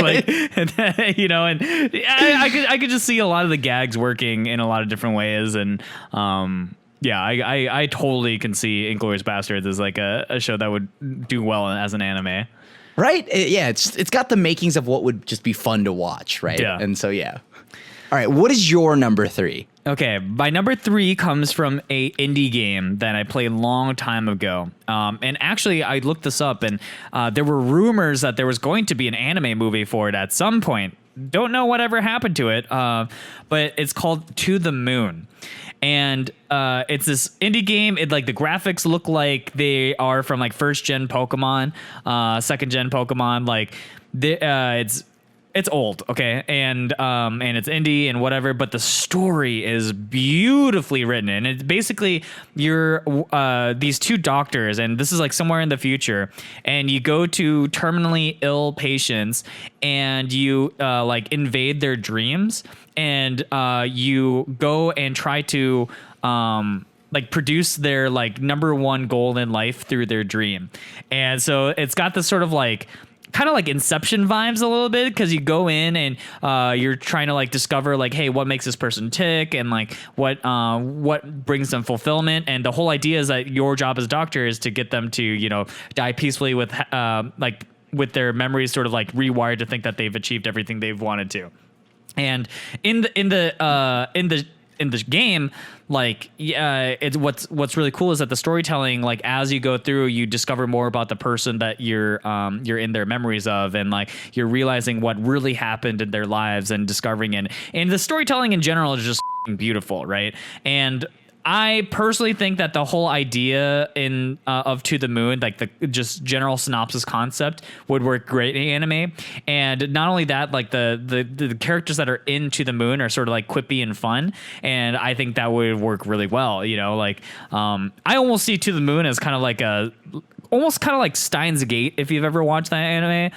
Like, you know, and I could just see a lot of the gags working in a lot of different ways, and I totally can see Inglourious Bastards as like a show that would do well as an anime. Right? Yeah, it's got the makings of what would just be fun to watch, right? Yeah. And so, yeah. All right, what is your number 3? Okay, my number 3 comes from a indie game that I played a long time ago. And actually, I looked this up, and there were rumors that there was going to be an anime movie for it at some point. Don't know whatever happened to it, but it's called To the Moon. And it's this indie game. It like the graphics look like they are from like first gen Pokemon, second gen Pokemon. Like it's old, okay, and it's indie and whatever, but the story is beautifully written, and it's basically you're these 2 doctors, and this is like somewhere in the future, and you go to terminally ill patients, and you like invade their dreams, and you go and try to like produce their like number one goal in life through their dream. And so it's got this sort of like kind of like Inception vibes a little bit, because you go in and you're trying to like discover like, hey, what makes this person tick, and like what brings them fulfillment. And the whole idea is that your job as a doctor is to get them to, you know, die peacefully with like with their memories sort of like rewired to think that they've achieved everything they've wanted to. And in the game, like, it's what's really cool is that the storytelling, like as you go through, you discover more about the person that you're in their memories of, and like you're realizing what really happened in their lives and discovering it. And the storytelling in general is just beautiful, right? And I personally think that the whole idea of To the Moon, like the just general synopsis concept, would work great in anime. And not only that, like the characters that are in To the Moon are sort of like quippy and fun, and I think that would work really well. You know, like I almost see To the Moon as kind of like almost kind of like Steins Gate, if you've ever watched that anime.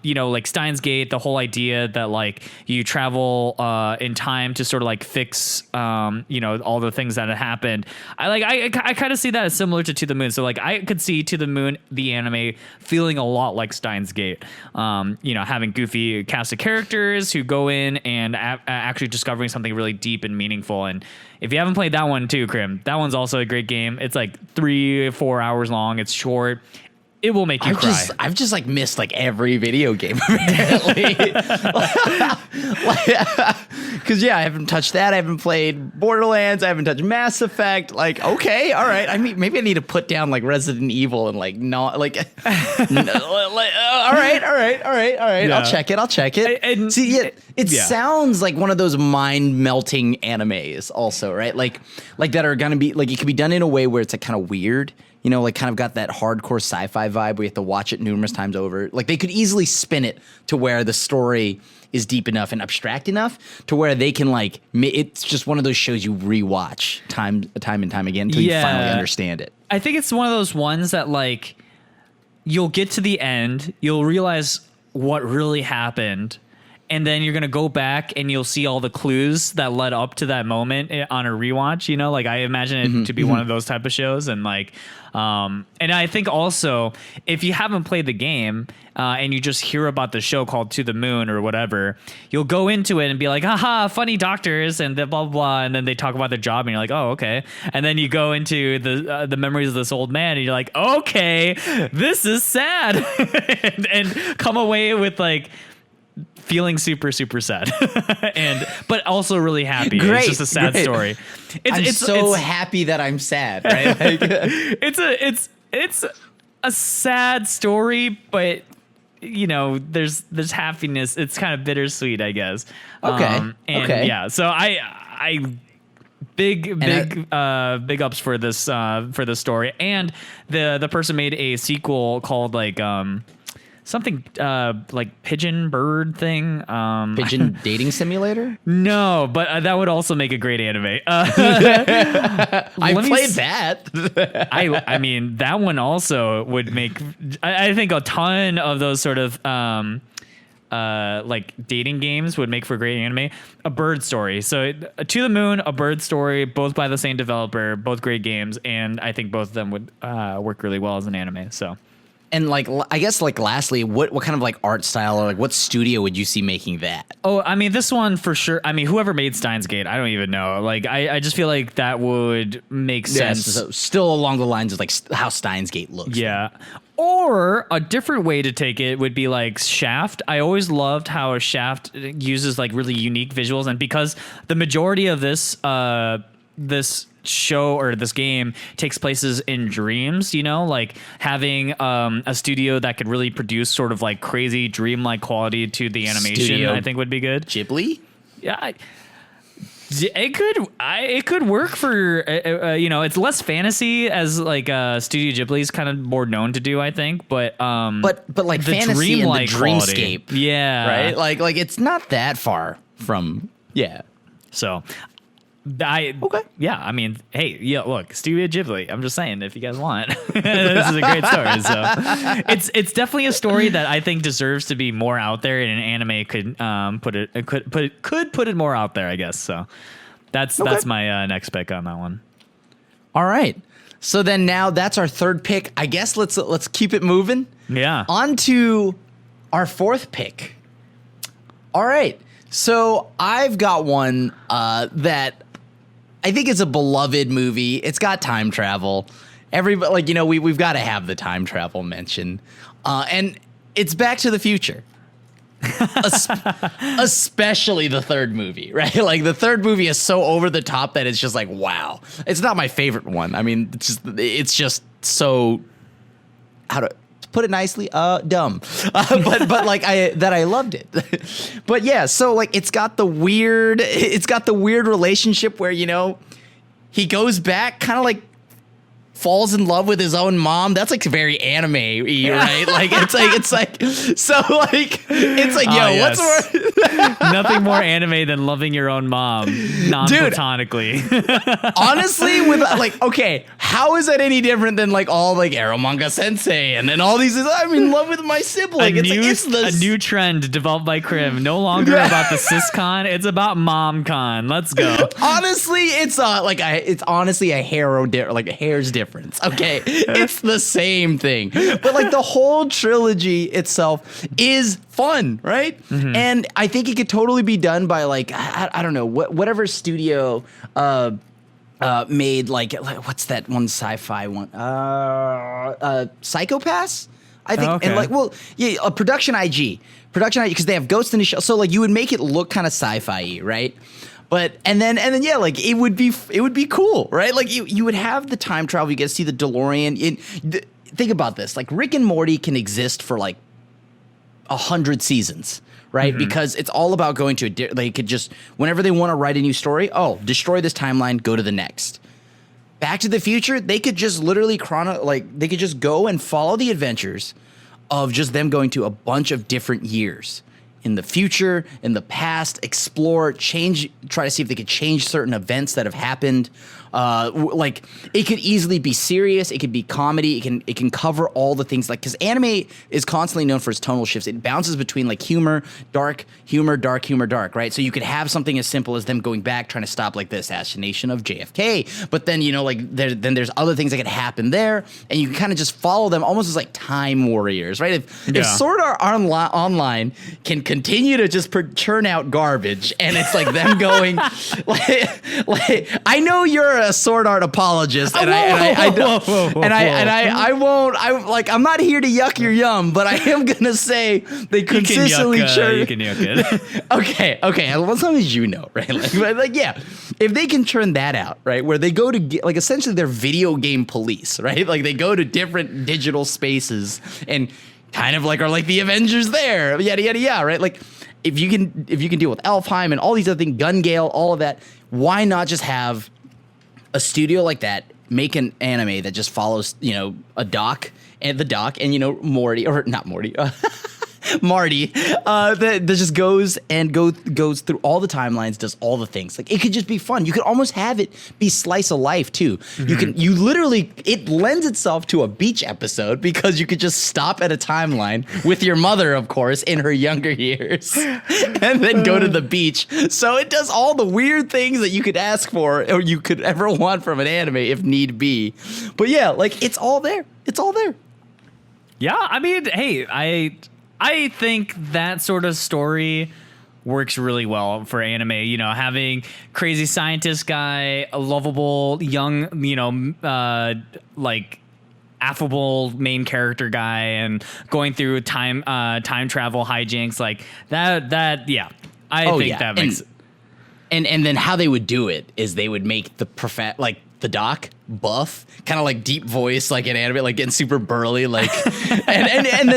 You know, like Steins Gate, the whole idea that like you travel in time to sort of like fix, you know, all the things that had happened. I kind of see that as similar to the Moon. So like I could see To the Moon, the anime, feeling a lot like Steins Gate. You know, having goofy cast of characters who go in and actually discovering something really deep and meaningful. And if you haven't played that one too, Crim, that one's also a great game. It's like 3-4 hours long. It's short. It will make you cry. I've just like missed like every video game apparently. Because yeah, I haven't touched that. I haven't played Borderlands. I haven't touched Mass Effect. Like, okay, all right. I mean, maybe I need to put down like Resident Evil and like not like. All right. Yeah. I'll check it. And see, it sounds like one of those mind melting animes, also, right? Like that are gonna be like, it can be done in a way where it's like kind of weird. You know, like kind of got that hardcore sci-fi vibe where you have to watch it numerous times over. Like they could easily spin it to where the story is deep enough and abstract enough to where they can like, it's just one of those shows you rewatch time and time again until you finally understand it. I think it's one of those ones that like you'll get to the end, you'll realize what really happened, and then you're going to go back and you'll see all the clues that led up to that moment on a rewatch, you know, like I imagine it to be one of those type of shows. And like, and I think also if you haven't played the game and you just hear about the show called To the Moon or whatever, you'll go into it and be like, haha, funny doctors and blah, blah, blah. And then they talk about their job and you're like, oh, okay. And then you go into the memories of this old man and you're like, okay, this is sad. and come away with like, feeling super, super sad, but also really happy. Great, it's just a sad story. I'm so happy that I'm sad. Right? Like, it's a sad story, but you know, there's happiness. It's kind of bittersweet, I guess. Okay. Okay. Yeah. So I big ups for this story, and the person made a sequel called like something like pigeon bird thing. Pigeon dating simulator? No, but that would also make a great anime. I played that. I mean, that one also would make, I think, a ton of those sort of like dating games would make for great anime. A bird story. So To the Moon, a bird story, both by the same developer, both great games, and I think both of them would work really well as an anime. So. And like, I guess like lastly, what kind of like art style or like what studio would you see making that? Oh, I mean, this one for sure. I mean, whoever made Steins Gate, I don't even know. Like, I just feel like that would make sense. So still along the lines of like how Steins Gate looks. Yeah. Or a different way to take it would be like Shaft. I always loved how Shaft uses like really unique visuals, and because the majority of this show or this game takes places in dreams, you know, like having a studio that could really produce sort of like crazy dreamlike quality to the animation, I think would be good. Ghibli? Yeah, it could work for you know, it's less fantasy as like Studio Ghibli's kind of more known to do, I think, but like the fantasy and the dreamscape, quality. Yeah, right, like it's not that far from so. Okay. Yeah, I mean, hey, yeah, look, Studio Ghibli. I'm just saying, if you guys want, this is a great story. So, it's definitely a story that I think deserves to be more out there, and an anime could put it more out there, I guess. So, that's my next pick on that one. All right. So then now that's our third pick. I guess let's keep it moving. Yeah. On to our fourth pick. All right. So I've got one that I think is a beloved movie. It's got time travel. Everybody, like, you know, we've got to have the time travel mention. And it's Back to the Future. Especially the third movie, right? Like the third movie is so over the top that it's just like, wow. It's not my favorite one. I mean, it's just so, how to put it nicely, dumb. But like I loved it. But yeah, so like it's got the weird relationship where, you know, he goes back kind of like falls in love with his own mom. That's like very anime-y, right? Like it's like yo, yes. what's more Nothing more anime than loving your own mom non-platonically. honestly, with like, okay, how is that any different than like all like Eromanga Sensei and then all these, I'm in love with my sibling. A new trend developed by Crim. No longer about the sis-con, it's about mom-con. Let's go. Honestly, it's honestly a hair's difference. Okay, it's the same thing, but like the whole trilogy itself is fun, right? Mm-hmm. And I think it could totally be done by like I don't know whatever studio made like what's that one sci-fi one? Psychopaths, I think. Okay. And like, well, yeah, Production IG, because they have Ghost in the Shell, so like you would make it look kind of sci-fi-y, right? But and then yeah, like it would be cool, right? Like you would have the time travel. You get to see the DeLorean. Think about this: like Rick and Morty can exist for like 100 seasons, right? Mm-hmm. Because it's all about going to they could just whenever they want to write a new story, destroy this timeline, go to the next. Back to the Future, they could just literally they could just go and follow the adventures of just them going to a bunch of different years. In the future, in the past, explore, change, try to see if they could change certain events that have happened. Like it could easily be serious, it could be comedy, it can cover all the things, like because anime is constantly known for its tonal shifts. It bounces between like humor, dark, right? So you could have something as simple as them going back trying to stop like the assassination of JFK, but then you know like then there's other things that could happen there, and you can kind of just follow them almost as like time warriors, right? If Sword Art Online can continue to just churn out garbage, and it's like them going like I know you're a Sword Art apologist, and I'm not here to yuck your yum, but I am gonna say they consistently churn. You can yuck it. Okay. As long as you know, right? Like, yeah, if they can churn that out, right, where they go to like essentially they're video game police, right? Like they go to different digital spaces and kind of like are like the Avengers there, yada yada yada, right? Like if you can deal with Alfheim and all these other things, Gun Gale, all of that, why not just have a studio like that make an anime that just follows, you know, and you know Marty that just goes through all the timelines, does all the things. Like it could just be fun. You could almost have it be slice of life too. Mm-hmm. It lends itself to a beach episode because you could just stop at a timeline with your mother, of course, in her younger years, and then go to the beach. So it does all the weird things that you could ask for or you could ever want from an anime if need be. But yeah, like it's all there. Yeah, I mean, hey, I think that sort of story works really well for anime. You know, having crazy scientist guy, a lovable young, you know, like affable main character guy, and going through time travel hijinks like that. Yeah, I think that makes. And then how they would do it is they would make the the doc buff, kind of like deep voice, like an anime, like getting super burly, like, and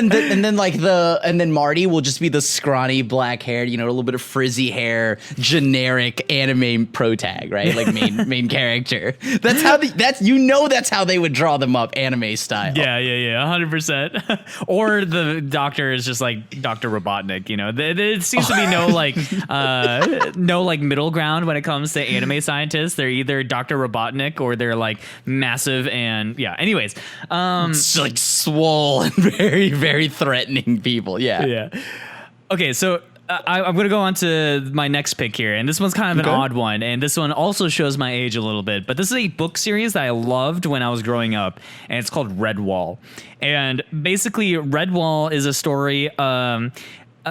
then Marty will just be the scrawny black haired, you know, a little bit of frizzy hair, generic anime pro tag, right? Like main character. That's how they would draw them up anime style. Yeah, 100%. Or the doctor is just like Dr. Robotnik, you know. There seems to be no middle ground when it comes to anime scientists. They're either Dr. Robotnik or they're like massive and anyways, it's like swole and very, very threatening people. Yeah. Okay, so I'm going to go on to my next pick here, and this one's kind of an odd one, and this one also shows my age a little bit, but this is a book series that I loved when I was growing up, and it's called Redwall. And basically, Redwall is a story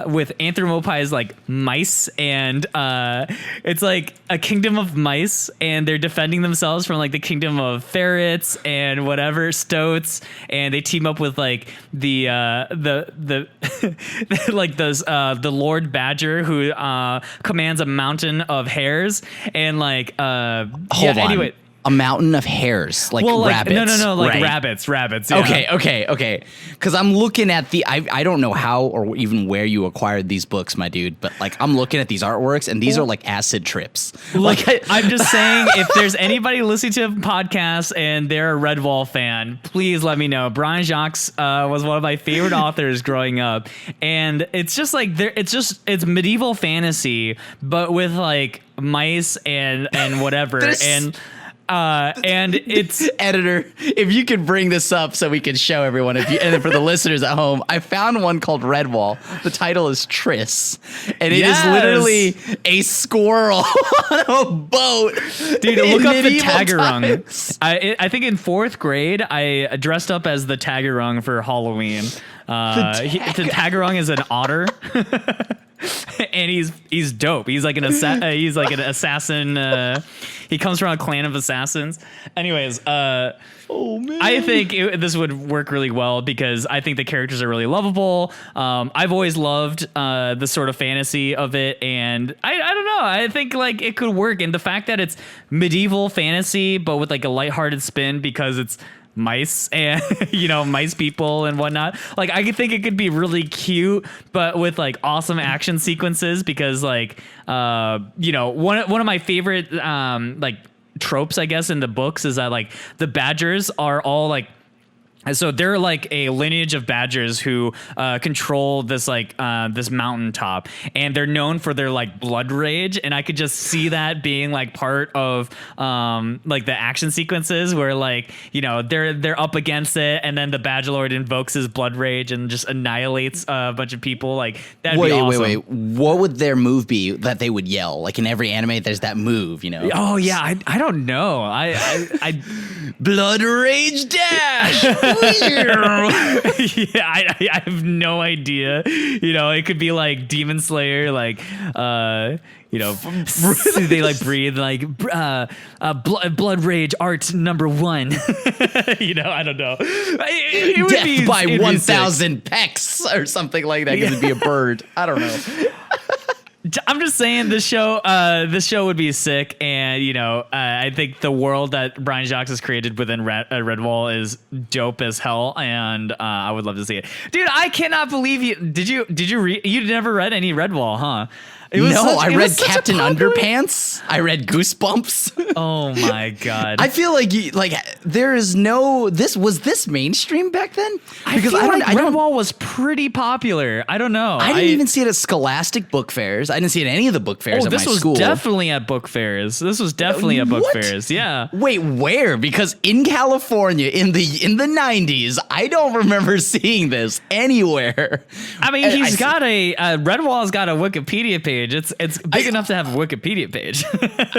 with anthropomorphized like mice, and it's like a kingdom of mice, and they're defending themselves from like the kingdom of ferrets and whatever stoats, and they team up with like the like those the Lord Badger, who commands a mountain of hares, and like Hold on. anyway. A mountain of hares, like rabbits. No, like right? rabbits. Yeah. Okay. Because I'm looking at I don't know how or even where you acquired these books, my dude, but like I'm looking at these artworks and these are like acid trips. Look, I'm just saying, if there's anybody listening to podcasts and they're a Redwall fan, please let me know. Brian Jacques was one of my favorite authors growing up, and it's just like it's medieval fantasy, but with like mice and whatever and it's editor, if you could bring this up so we can show everyone, and for the listeners at home, I found one called Redwall. The title is Triss, and it is literally a squirrel on a boat. Dude, look up the Tagarung. I think in 4th grade I dressed up as the Tagarung for Halloween. The Tagarung is an otter. And he's dope. He's like an assassin. He comes from a clan of assassins. Anyways, oh man, I think this would work really well because I think the characters are really lovable. I've always loved the sort of fantasy of it, and I don't know. I think like it could work, and the fact that it's medieval fantasy but with like a lighthearted spin because it's mice and mice people and whatnot, like I think it could be really cute but with like awesome action sequences, because like one of my favorite like tropes I guess in the books is that like the badgers are all like, so they're like a lineage of badgers who control this like this mountaintop, and they're known for their like blood rage. And I could just see that being like part of like the action sequences where like they're up against it, and then the Badgerlord invokes his blood rage and just annihilates a bunch of people. Like that'd be awesome. Wait. What would their move be that they would yell? Like in every anime, there's that move, Oh yeah, I don't know. I blood rage dash. Yeah, I have no idea. It could be like Demon Slayer, like they like breathe like blood rage art number 1. I don't know. It would Death be by 1,000 pecks or something like that. Because it'd be a bird. I don't know. I'm just saying this show would be sick, and I think the world that Brian Jacques has created within Redwall is dope as hell, and I would love to see it, dude. I cannot believe you did you read? You never read any Redwall, huh? I read Captain Underpants. I read Goosebumps. Oh my god! I feel like there is no. Was this mainstream back then? Because Redwall was pretty popular. I don't know. I didn't even see it at Scholastic book fairs. I didn't see it at any of the book fairs at my school. This was definitely at book fairs. Yeah. Wait, where? Because in California in the 90s, I don't remember seeing this anywhere. I mean, Redwall's got a Wikipedia page. It's big enough to have a Wikipedia page.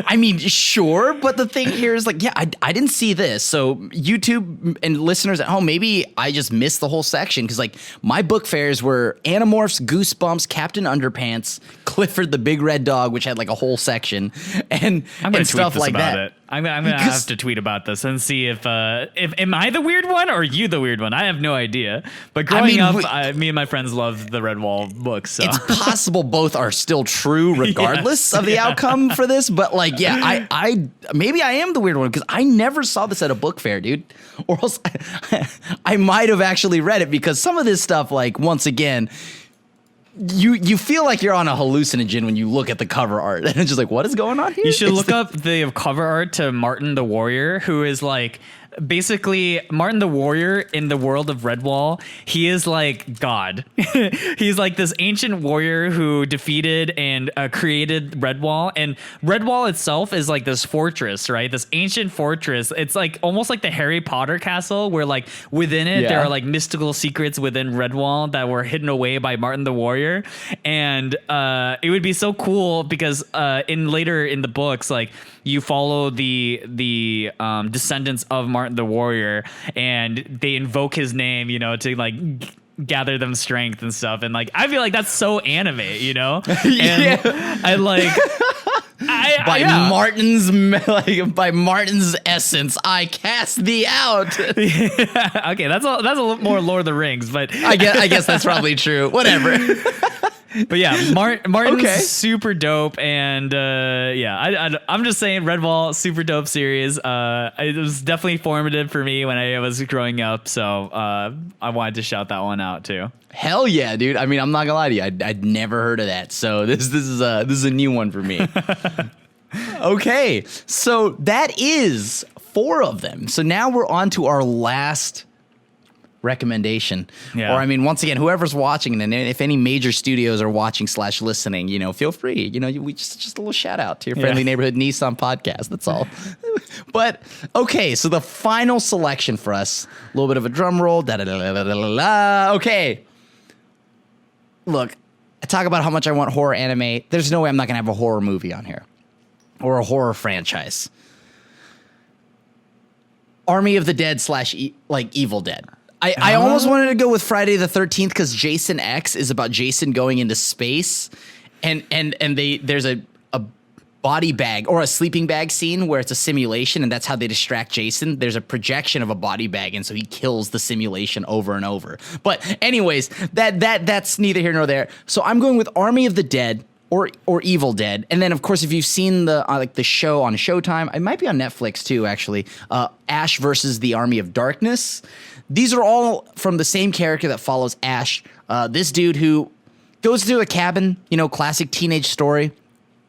I mean, sure, but the thing here is like, yeah, I didn't see this. So YouTube and listeners at home, maybe I just missed the whole section, because like my book fairs were Animorphs, Goosebumps, Captain Underpants, Clifford the Big Red Dog, which had like a whole section, and stuff like that. I'm gonna have to tweet about this and see if am I the weird one or you the weird one? I have no idea. But growing up, me and my friends loved the Redwall books. So. It's possible both are still true regardless of the outcome for this. But like, yeah, I maybe I am the weird one, because I never saw this at a book fair, dude. Or else I might have actually read it, because some of this stuff, like, once again, you feel like you're on a hallucinogen when you look at the cover art, and it's just like, what is going on here? You should look up the cover art to Martin the Warrior, who is like basically Martin the Warrior in the world of Redwall, he is like God. He's like this ancient warrior who defeated and created Redwall, and Redwall itself is like this fortress, right? This ancient fortress. It's like almost like the Harry Potter castle, where like within it there are like mystical secrets within Redwall that were hidden away by Martin the Warrior, and it would be so cool because later in the books, like you follow the descendants of Martin the Warrior, and they invoke his name, you know, to like gather them strength and stuff. And like, I feel like that's so anime, you know? And I like, by Martin's essence, I cast thee out. Okay, that's a little more Lord of the Rings, but I guess that's probably true. Whatever. But yeah, Martin's super dope, and I'm just saying, Redwall, super dope series. It was definitely formative for me when I was growing up, so I wanted to shout that one out too. Hell yeah, dude! I mean, I'm not gonna lie to you, I'd never heard of that, so this is a new one for me. Okay, so that is 4 of them. So now we're on to our last recommendation. Or I mean, once again, whoever's watching, and if any major studios are watching / listening, you know, feel free, you know, we just a little shout out to your friendly neighborhood Niisan podcast. That's all. But okay, so the final selection for us, a little bit of a drum roll. Okay, look, I talk about how much I want horror anime. There's no way I'm not gonna have a horror movie on here or a horror franchise. Army of the Dead / like Evil Dead. I almost wanted to go with Friday the 13th because Jason X is about Jason going into space, and there's a body bag or a sleeping bag scene where it's a simulation, and that's how they distract Jason. There's a projection of a body bag, and so he kills the simulation over and over. But anyways, that's neither here nor there. So I'm going with Army of the Dead or Evil Dead, and then of course if you've seen the the show on Showtime, it might be on Netflix too actually. Ash versus the Army of Darkness. These are all from the same character that follows Ash, this dude who goes to a cabin, you know, classic teenage story,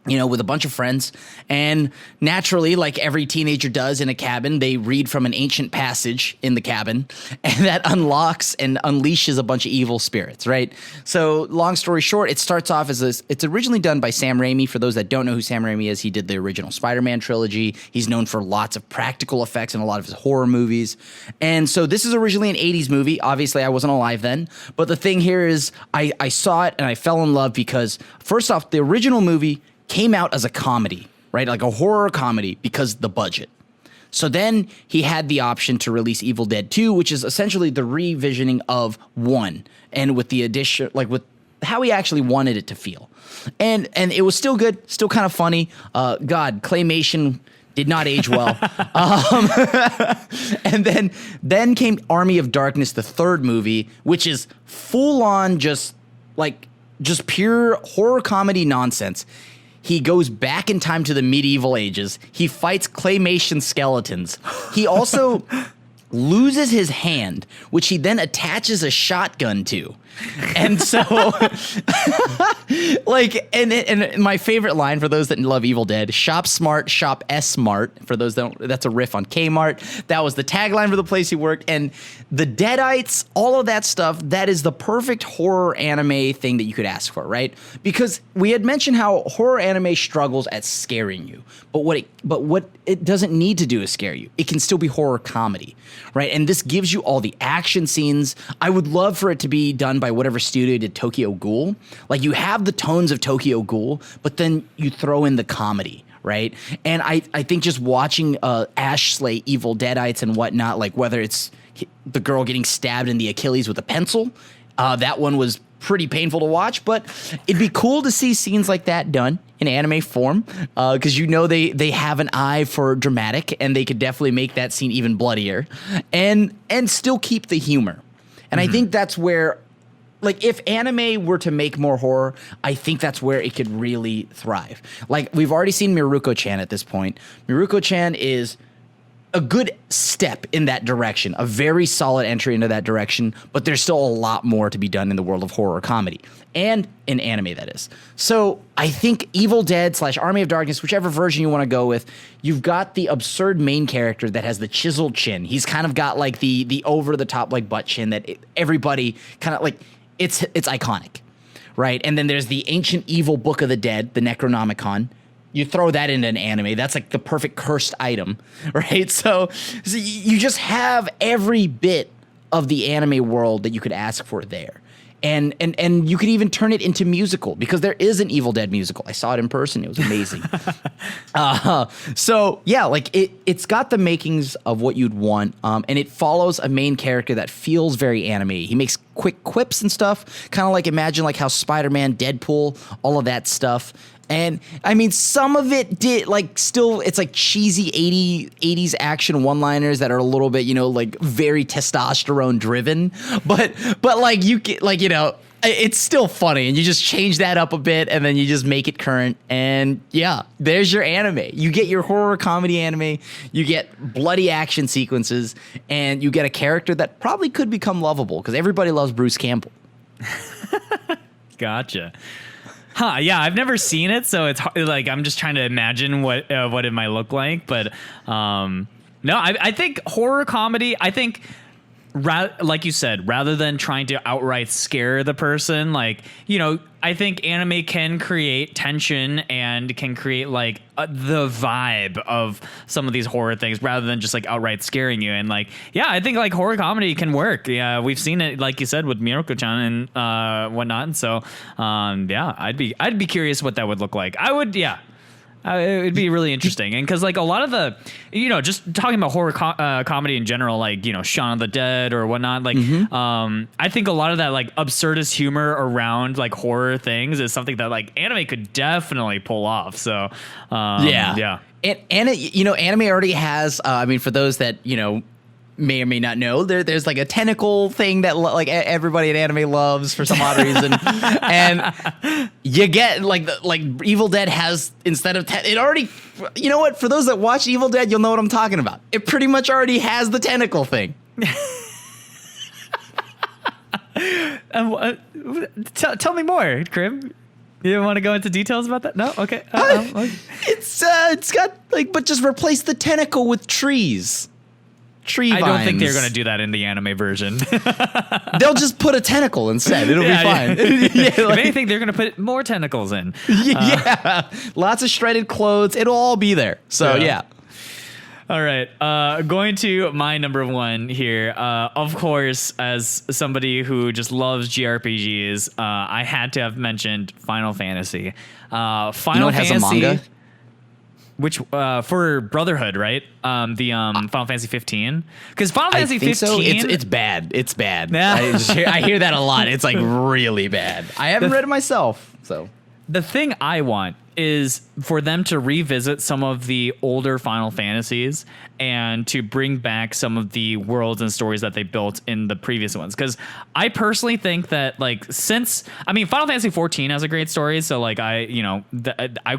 you know, with a bunch of friends. And naturally, like every teenager does in a cabin, they read from an ancient passage in the cabin, and that unlocks and unleashes a bunch of evil spirits, right? So long story short, it starts off as it's originally done by Sam Raimi. For those that don't know who Sam Raimi is, he did the original Spider-Man trilogy. He's known for lots of practical effects in a lot of his horror movies. And so this is originally an 80s movie. Obviously, I wasn't alive then. But the thing here is I saw it and I fell in love because, first off, the original movie came out as a comedy, right? Like a horror comedy because the budget. So then he had the option to release Evil Dead 2, which is essentially the revisioning of 1, and with the addition, like with how he actually wanted it to feel. And it was still good, still kind of funny. God, claymation did not age well. And then came Army of Darkness, the 3rd movie, which is full on just pure horror comedy nonsense. He goes back in time to the medieval ages. He fights claymation skeletons. He also loses his hand, which he then attaches a shotgun to. And so, like, and my favorite line for those that love Evil Dead: "Shop smart, shop S smart." For those that don't, that's a riff on Kmart. That was the tagline for the place he worked. And the Deadites, all of that stuff, that is the perfect horror anime thing that you could ask for, right? Because we had mentioned how horror anime struggles at scaring you, but what it doesn't need to do is scare you. It can still be horror comedy, right? And this gives you all the action scenes. I would love for it to be done by whatever studio did Tokyo Ghoul. Like, you have the tones of Tokyo Ghoul, but then you throw in the comedy, right? And I think just watching Ash slay evil Deadites and whatnot, like whether it's the girl getting stabbed in the Achilles with a pencil, that one was pretty painful to watch, but it'd be cool to see scenes like that done in anime form, because you know they have an eye for dramatic, and they could definitely make that scene even bloodier and still keep the humor. And I think that's where, like, if anime were to make more horror, I think that's where it could really thrive. Like, we've already seen Miruko-chan at this point. Miruko-chan is a good step in that direction, a very solid entry into that direction, but there's still a lot more to be done in the world of horror comedy and in anime, that is. So I think Evil Dead / Army of Darkness, whichever version you want to go with, you've got the absurd main character that has the chiseled chin. He's kind of got like the over the top like butt chin that everybody kind of like, it's iconic, right? And then there's the ancient evil Book of the Dead, the Necronomicon. You throw that into an anime, that's like the perfect cursed item, right? So you just have every bit of the anime world that you could ask for there. And you could even turn it into musical, because there is an Evil Dead musical. I saw it in person. It was amazing. So yeah, like it's got the makings of what you'd want. And it follows a main character that feels very anime. He makes quick quips and stuff, kind of like imagine like how Spider-Man, Deadpool, all of that stuff. And I mean, some of it did like still, it's like cheesy 80s action one-liners that are a little bit, like very testosterone driven, but like you get like, it's still funny, and you just change that up a bit and then you just make it current. And yeah, there's your anime. You get your horror comedy anime, you get bloody action sequences, and you get a character that probably could become lovable because everybody loves Bruce Campbell. Gotcha. Huh, yeah, I've never seen it, so it's like I'm just trying to imagine what it might look like. But no, I think horror comedy, like you said, rather than trying to outright scare the person, like, I think anime can create tension and can create like the vibe of some of these horror things rather than just like outright scaring you. And like, yeah, I think like horror comedy can work. Yeah, we've seen it, like you said, with Miyako-chan and whatnot. And so, yeah, I'd be curious what that would look like. I would, yeah. It would be really interesting. And because like a lot of the, just talking about horror comedy in general, like, Shaun of the Dead or whatnot, like, I think a lot of that like absurdist humor around like horror things is something that like anime could definitely pull off. So, yeah. And anime already has, for those that, may or may not know, there's like a tentacle thing that like everybody in anime loves for some odd reason. And you get like Evil Dead has, instead of it already, what, for those that watch Evil Dead, you'll know what I'm talking about. It pretty much already has the tentacle thing. Tell me more, Crim. You want to go into details about that? No? Okay. It's got like, but just replace the tentacle with trees. Tree vines. I don't think they're going to do that in the anime version. They'll just put a tentacle instead. It'll be fine. If anything, they're going to put more tentacles in. Lots of shredded clothes. It'll all be there. So, yeah. All right. Going to my number one here. Of course, as somebody who just loves JRPGs, I had to have mentioned Final Fantasy. Final Fantasy has a manga? Which for Brotherhood, right? The Final Fantasy 15, because Final Fantasy 15, so. It's bad. It's bad. Yeah. I hear that a lot. It's like really bad. I haven't read it myself, so the thing I want is for them to revisit some of the older Final Fantasies and to bring back some of the worlds and stories that they built in the previous ones. Because I personally think that, like, Final Fantasy 14 has a great story, so like I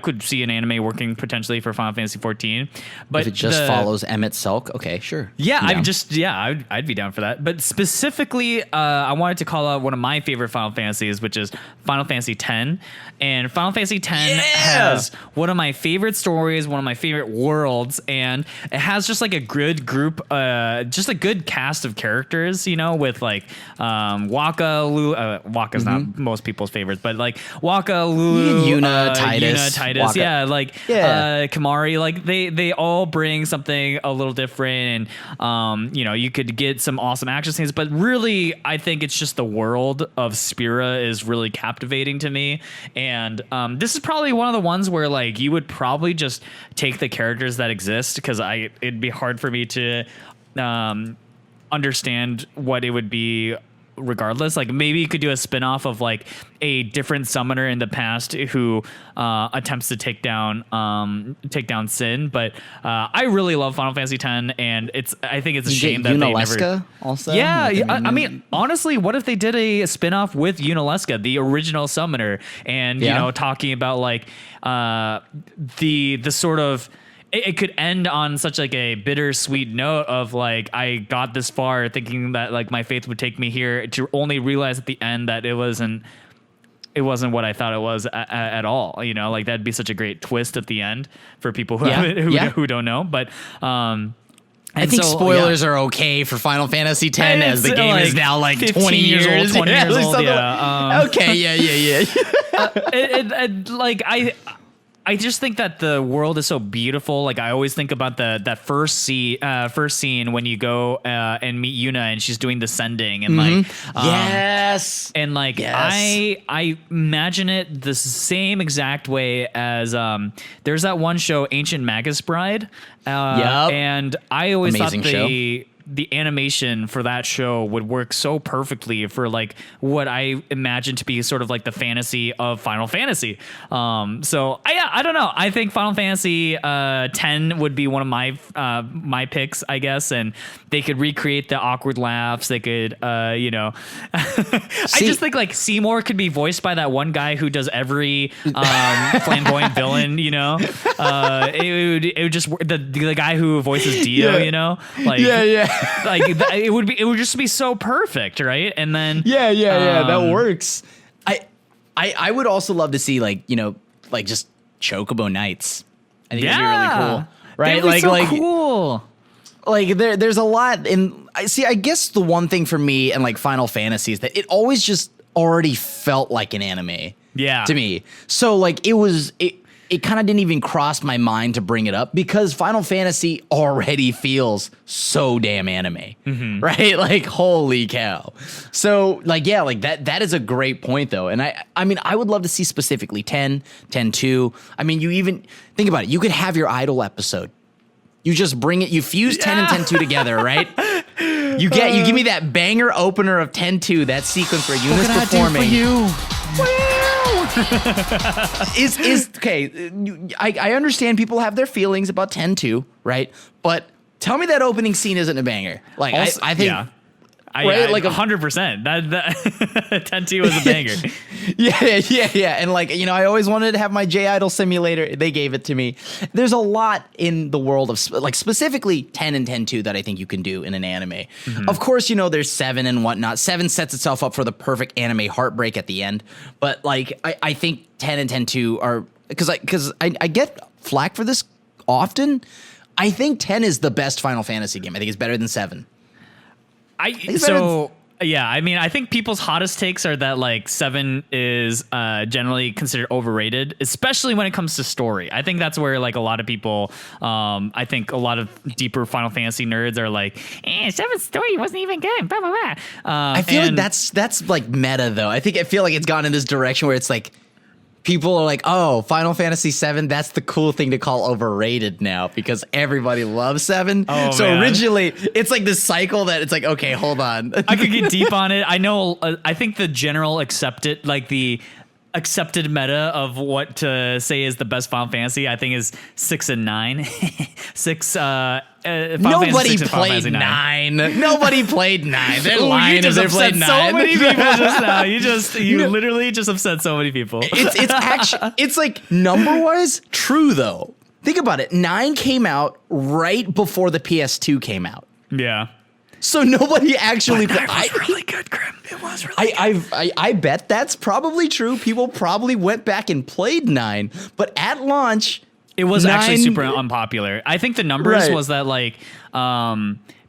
could see an anime working potentially for Final Fantasy 14. But if it just follows Emmett Selk, okay, sure. Yeah, I'd be down for that. But specifically, I wanted to call out one of my favorite Final Fantasies, which is Final Fantasy 10. And Final Fantasy 10 has one of my favorite stories, one of my favorite worlds, and it has just like a good group, just a good cast of characters, with like Waka, Waka's not most people's favorites, but like Waka, Lulu, Yuna, Titus, Waka. Kamari, like they all bring something a little different, and you could get some awesome action scenes, but really I think it's just the world of Spira is really captivating to me. And this is probably one of the ones where like you would probably just take the characters that exist, because it'd be hard for me to understand what it would be regardless. Like maybe you could do a spin-off of like a different summoner in the past who attempts to take down Sin. But I really love Final Fantasy X, and I think it's a shame that they never also. Yeah, I mean honestly, what if they did a spin-off with Yunalesca, the original summoner, and talking about like the sort of it could end on such like a bittersweet note of like I got this far thinking that like my faith would take me here to only realize at the end that it wasn't what I thought it was at all. You know, like that'd be such a great twist at the end for people who who don't know. But I think spoilers are okay for Final Fantasy X as the game is now like 20 years old. 20 years old. Yeah. Okay. Yeah. Like I just think that the world is so beautiful. Like I always think about that first scene when you go and meet Yuna and she's doing the sending and like yes, and like yes. I imagine it the same exact way as there's that one show Ancient Magus Bride, and I always Amazing thought the animation for that show would work so perfectly for like what I imagine to be sort of like the fantasy of Final Fantasy. So I don't know. I think Final Fantasy 10 would be one of my picks, I guess, and they could recreate the awkward laughs. They could, I just think like Seymour could be voiced by that one guy who does every flamboyant villain. You know, it would just the guy who voices Dio. You know, like like it would just be so perfect, right? And then that works. I would also love to see like just Chocobo Knights. I think that'd be really cool, right? That'd be so cool. Like there's a lot in. I guess the one thing for me and like Final Fantasy is that it always just already felt like an anime. Yeah. To me, so like it kind of didn't even cross my mind to bring it up because Final Fantasy already feels so damn anime, right? Like, holy cow. So like, that is a great point though. And I mean, I would love to see specifically 10, 10-2. I mean, you even think about it. You could have your idol episode. You just bring it, you fuse 10 and 10-2 together, right? You give me that banger opener of 10-2, that sequence where Yuna's performing. Is okay. I understand people have their feelings about 10-2, right? But tell me that opening scene isn't a banger. Like Also, I think, yeah. right? Like 100%. That 10-2 was a banger. yeah. And like I always wanted to have my J Idol simulator. They gave it to me. There's a lot in the world of like specifically 10 and 10-2 that I think you can do in an anime. Of course, there's 7 and whatnot. 7 sets itself up for the perfect anime heartbreak at the end. But like I think 10 and 10-2 are because I get flack for this often. I think 10 is the best Final Fantasy game. I think it's better than 7. I mean, I think people's hottest takes are that like 7 is generally considered overrated, especially when it comes to story. I think that's where like a lot of people, I think a lot of deeper Final Fantasy nerds are like, 7's story wasn't even good. Blah blah blah. I feel like that's like meta though. I feel like it's gone in this direction where it's like people are like, oh, Final Fantasy 7, that's the cool thing to call overrated now because everybody loves 7. Oh, so man. Originally, it's like this cycle that it's like, okay, hold on. I could get deep on it. I know. I think the general accepted meta of what to say is the best Final Fantasy, I think, is 6 and 9. 6. Nobody played 9. Nobody played 9. They're lying if they played 9. So many people just now. You literally just upset so many people. It's actually it's like number wise true though. Think about it. 9 came out right before the PS2 came out. Yeah. So nobody actually played. It was really good, Crim. It was really good. I bet that's probably true. People probably went back and played 9, but at launch, it was actually super unpopular. I think the numbers was that like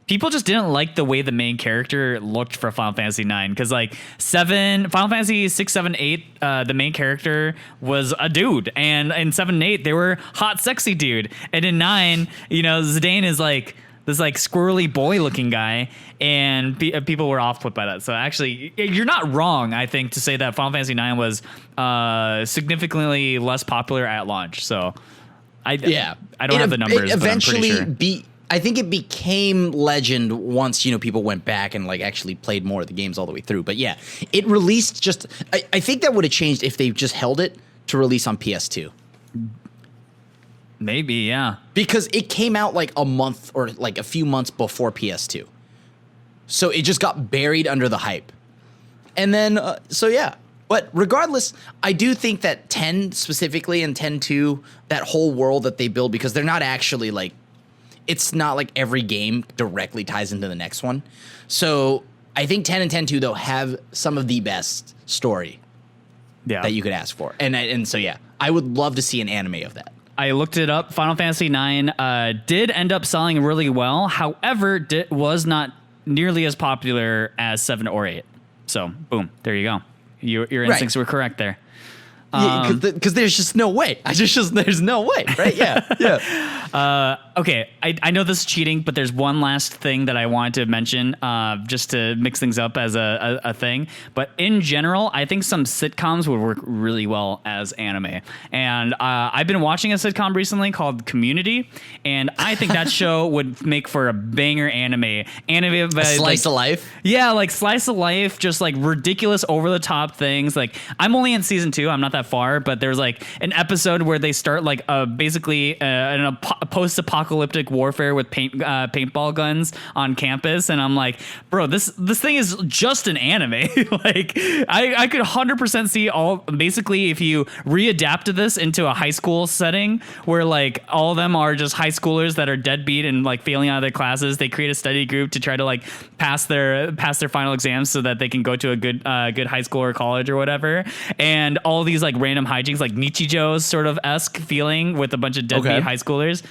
people just didn't like the way the main character looked for Final Fantasy 9 because like Final Fantasy 6, 7, 8, the main character was a dude, and in 7 and 8 they were hot, sexy dude, and in 9, Zidane is like this like squirrely boy looking guy, and people were off put by that. So actually, you're not wrong, I think, to say that Final Fantasy 9 was significantly less popular at launch. So I don't have the numbers. Eventually, but I'm pretty sure. I think it became legend once people went back and like actually played more of the games all the way through. But yeah, it released just. I think that would have changed if they just held it to release on PS2. Maybe, yeah. Because it came out like a month or like a few months before PS2. So it just got buried under the hype. And then, so yeah. But regardless, I do think that 10 specifically and 10-2, that whole world that they build, because they're not actually like, it's not like every game directly ties into the next one. So I think 10 and 10-2 though have some of the best story that you could ask for. And so, yeah, I would love to see an anime of that. I looked it up. Final Fantasy IX did end up selling really well. However, was not nearly as popular as 7 or 8. So, boom, there you go. Your instincts were correct there. Because there's just no way. There's no way, right? Yeah. Okay, I know this is cheating, but there's one last thing that I wanted to mention just to mix things up as a thing. But in general, I think some sitcoms would work really well as anime. And I've been watching a sitcom recently called Community, and I think that show would make for a banger anime. Anime by, slice of life? Yeah, like slice of life, just like ridiculous over-the-top things. Like, I'm only in season 2, I'm not that far, but there's like an episode where they start like basically a post-apocalyptic warfare with paintball guns on campus, and I'm like, bro, this thing is just an anime. Like, I could 100% see all, basically, if you readapted this into a high school setting where like all of them are just high schoolers that are deadbeat and like failing out of their classes. They create a study group to try to like pass their final exams so that they can go to a good high school or college or whatever. And all these like random hijinks, like Nichijou sort of esque feeling with a bunch of deadbeat high schoolers.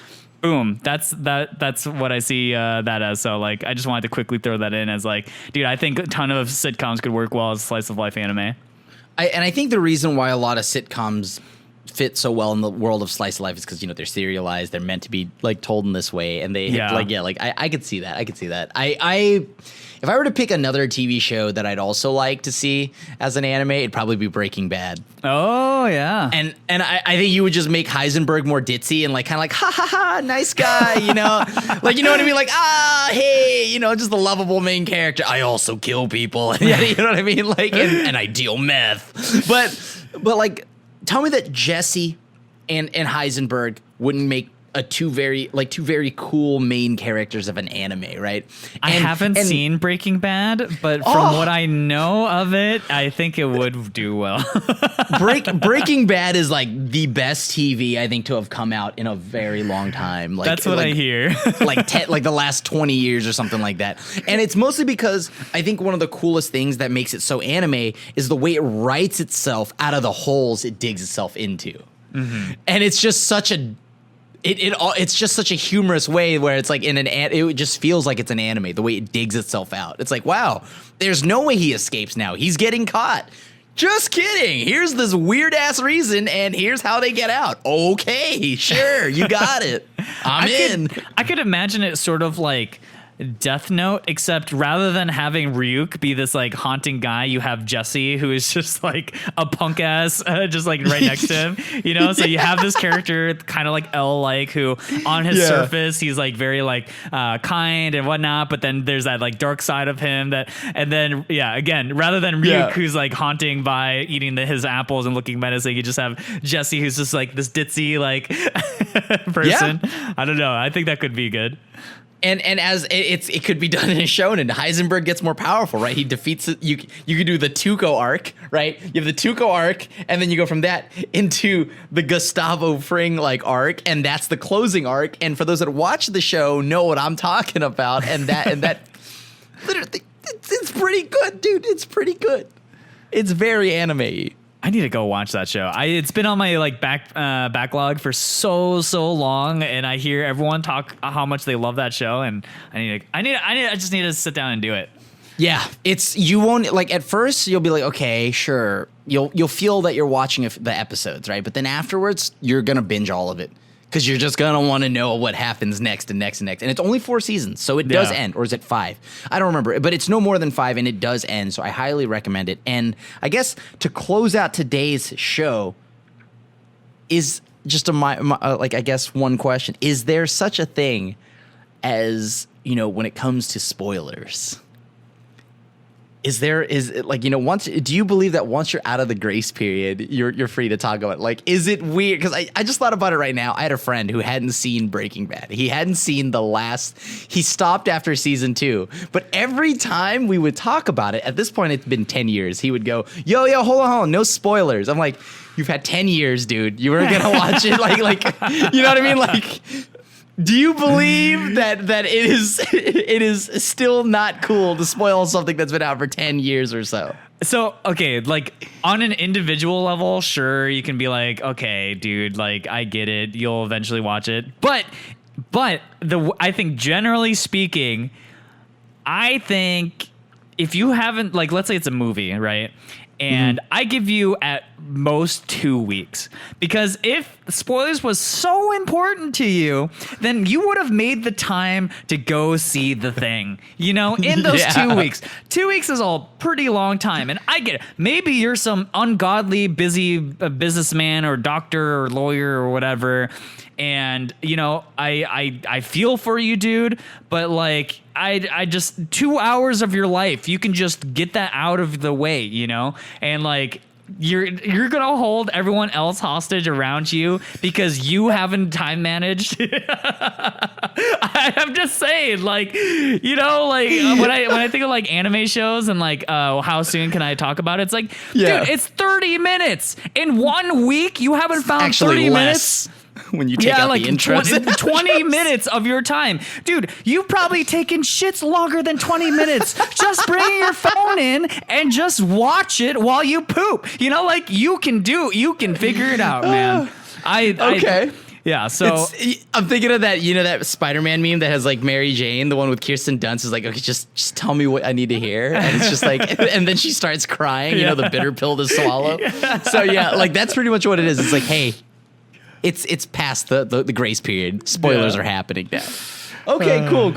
Boom. That's what I see that as. So like, I just wanted to quickly throw that in as like, dude, I think a ton of sitcoms could work well as slice of life anime. I think the reason why a lot of sitcoms fit so well in the world of slice of life is because, you know, they're serialized, they're meant to be like told in this way, and they I could see that. If I were to pick another TV show that I'd also like to see as an anime, it'd probably be Breaking Bad. Oh yeah. And I think you would just make Heisenberg more ditzy and like kind of like, ha ha ha, nice guy, you know? Like, you know what I mean? Like, hey, you know, just the lovable main character. I also kill people. You know what I mean? Like, and I deal meth. But like, tell me that Jesse and Heisenberg wouldn't make two very cool main characters of an anime, right? I haven't seen Breaking Bad, but from what I know of it, I think it would do well. Breaking Bad is like the best TV I think to have come out in a very long time. Like, that's what I hear. like the last 20 years or something like that. And it's mostly because I think one of the coolest things that makes it so anime is the way it writes itself out of the holes it digs itself into. Mm-hmm. And it's just such a it's just such a humorous way where it's like it just feels like it's an anime, the way it digs itself out. It's like, wow, there's no way he escapes now. He's getting caught. Just kidding. Here's this weird ass reason, and here's how they get out. Okay, sure, you got it. I could imagine it sort of like Death Note, except rather than having Ryuk be this like haunting guy, you have Jesse, who is just like a punk ass, just like right next to him, you know? So you have this character kind of like L-like, who on his surface, he's like very like kind and whatnot, but then there's that like dark side of him and then, again, rather than Ryuk, who's like haunting by eating his apples and looking menacing, you just have Jesse, who's just like this ditzy like person. Yeah. I don't know. I think that could be good. And as it could be done in a shonen, Heisenberg gets more powerful, right? He defeats it. You could do the Tuco arc, right? You have the Tuco arc, and then you go from that into the Gustavo Fring like arc, and that's the closing arc. And for those that watch the show, know what I'm talking about. And that literally, it's pretty good, dude. It's pretty good. It's very anime-y. I need to go watch that show. It's been on my like backlog for so long, and I hear everyone talk how much they love that show, and I just need to sit down and do it. Yeah, you won't like at first you'll be like, okay, sure, you'll feel that you're watching the episodes, right? But then afterwards you're gonna binge all of it because you're just gonna want to know what happens next and next and next. And it's only 4 seasons, so it does end, or is it 5? I don't remember, but it's no more than 5, and it does end. So I highly recommend it. And I guess to close out today's show is just I guess one question: is there such a thing as, you know, when it comes to spoilers? is it like, once, do you believe that once you're out of the grace period, you're free to talk about it? Like, is it weird? Because I just thought about it right now. I had a friend who hadn't seen Breaking Bad. He hadn't seen he stopped after season 2. But every time we would talk about it, at this point, it's been 10 years. He would go, yo, hold on, no spoilers. I'm like, you've had 10 years, dude. You were going to watch it. Like, you know what I mean? Like, do you believe that it is still not cool to spoil something that's been out for 10 years or so? So, okay, like on an individual level, sure, you can be like, okay, dude, like I get it. You'll eventually watch it. But I think generally speaking, I think if you haven't, like, let's say it's a movie, right? And I give you at most 2 weeks, because if spoilers was so important to you, then you would have made the time to go see the thing, in those 2 weeks. 2 weeks is a pretty long time. And I get it. Maybe you're some ungodly busy businessman or doctor or lawyer or whatever. And, I feel for you, dude, but like, I just 2 hours of your life, you can just get that out of the way, and like, you're gonna hold everyone else hostage around you because you haven't time managed. I'm just saying, like, when I think of like anime shows and like, how soon can I talk about it? It's like, dude, it's 30 minutes in 1 week. You haven't found actually 30 less. minutes. When you take out like the intros. 20 minutes of your time. Dude, you've probably taken shits longer than 20 minutes. Just bring your phone in and just watch it while you poop. Like you can figure it out, man. Okay. Yeah, so I'm thinking of that, that Spider-Man meme that has like Mary Jane, the one with Kirsten Dunst, is like, okay, just tell me what I need to hear, and it's just like, and then she starts crying, the bitter pill to swallow. So yeah, like that's pretty much what it is. It's like, hey, it's past the grace period. Spoilers are happening now. Okay, cool.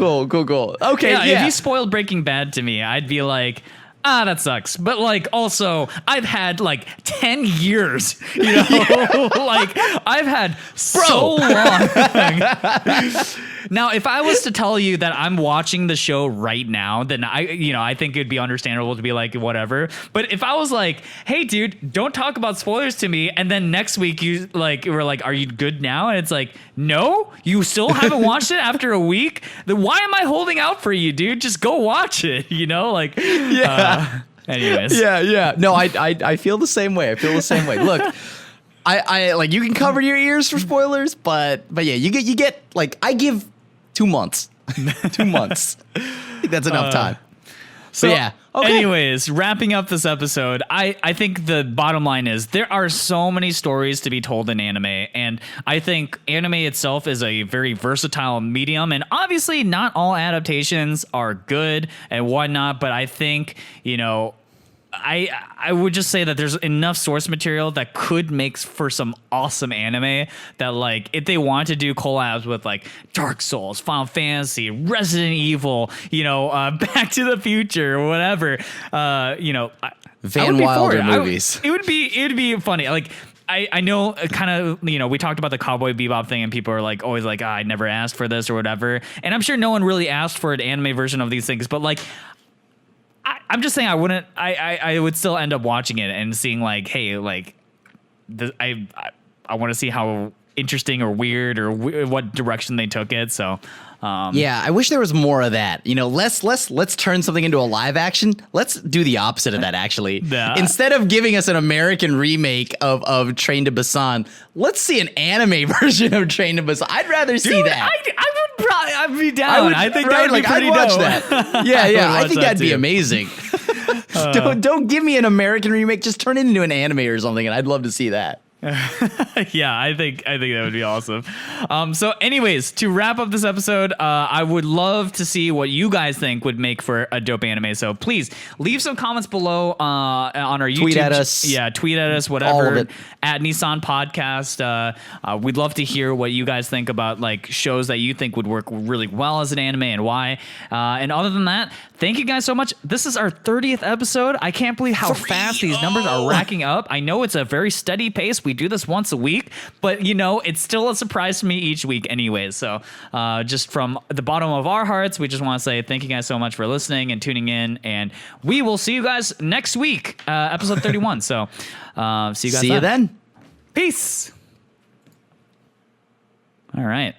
Okay, yeah. If you spoiled Breaking Bad to me, I'd be like, that sucks. But like, also, I've had like 10 years, like I've had so long. Now, if I was to tell you that I'm watching the show right now, then I think it'd be understandable to be like, whatever. But if I was like, hey, dude, don't talk about spoilers to me, and then next week you were like, are you good now? And it's like, no, you still haven't watched it after a week. Then why am I holding out for you, dude? Just go watch it. Anyways. Yeah. No, I feel the same way. Look. I like, you can cover your ears for spoilers, but yeah, you get like, I give 2 months. 2 months. I think that's enough time. So yeah. Okay. Anyways, wrapping up this episode, I think the bottom line is there are so many stories to be told in anime, and I think anime itself is a very versatile medium, and obviously not all adaptations are good and whatnot, but I think, I would just say that there's enough source material that could make for some awesome anime that, like, if they want to do collabs with like Dark Souls, Final Fantasy, Resident Evil, Back to the Future or whatever, Van Wilder movies. It would be funny. Like, I know kind of, we talked about the Cowboy Bebop thing and people are like always like, I never asked for this or whatever. And I'm sure no one really asked for an anime version of these things, but like, I'm just saying I would still end up watching it and seeing like, hey, like I want to see how interesting or weird or what direction they took it. So yeah, I wish there was more of that. Let's turn something into a live action. Let's do the opposite of that, actually. Yeah. Instead of giving us an American remake of Train to Busan, let's see an anime version of Train to Busan. I'd rather see that. I'd be down. I think that would be pretty I'd watch dope. that. Yeah. I think that'd be amazing. Don't give me an American remake. Just turn it into an anime or something, and I'd love to see that. Yeah, I think that would be awesome. So anyways, to wrap up this episode, I would love to see what you guys think would make for a dope anime. So please leave some comments below on our YouTube. Tweet at us. Yeah, tweet at us, whatever. All of it. At Nii-San Podcast. We'd love to hear what you guys think about like shows that you think would work really well as an anime and why. And other than that, thank you guys so much. This is our 30th episode. I can't believe how fast these numbers are racking up. I know it's a very steady pace. We do this once a week, but it's still a surprise to me each week anyways. So just from the bottom of our hearts, we just want to say thank you guys so much for listening and tuning in, and we will see you guys next week, episode 31. So see you guys See you then. Peace. All right.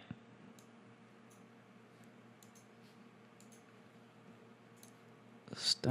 Stop.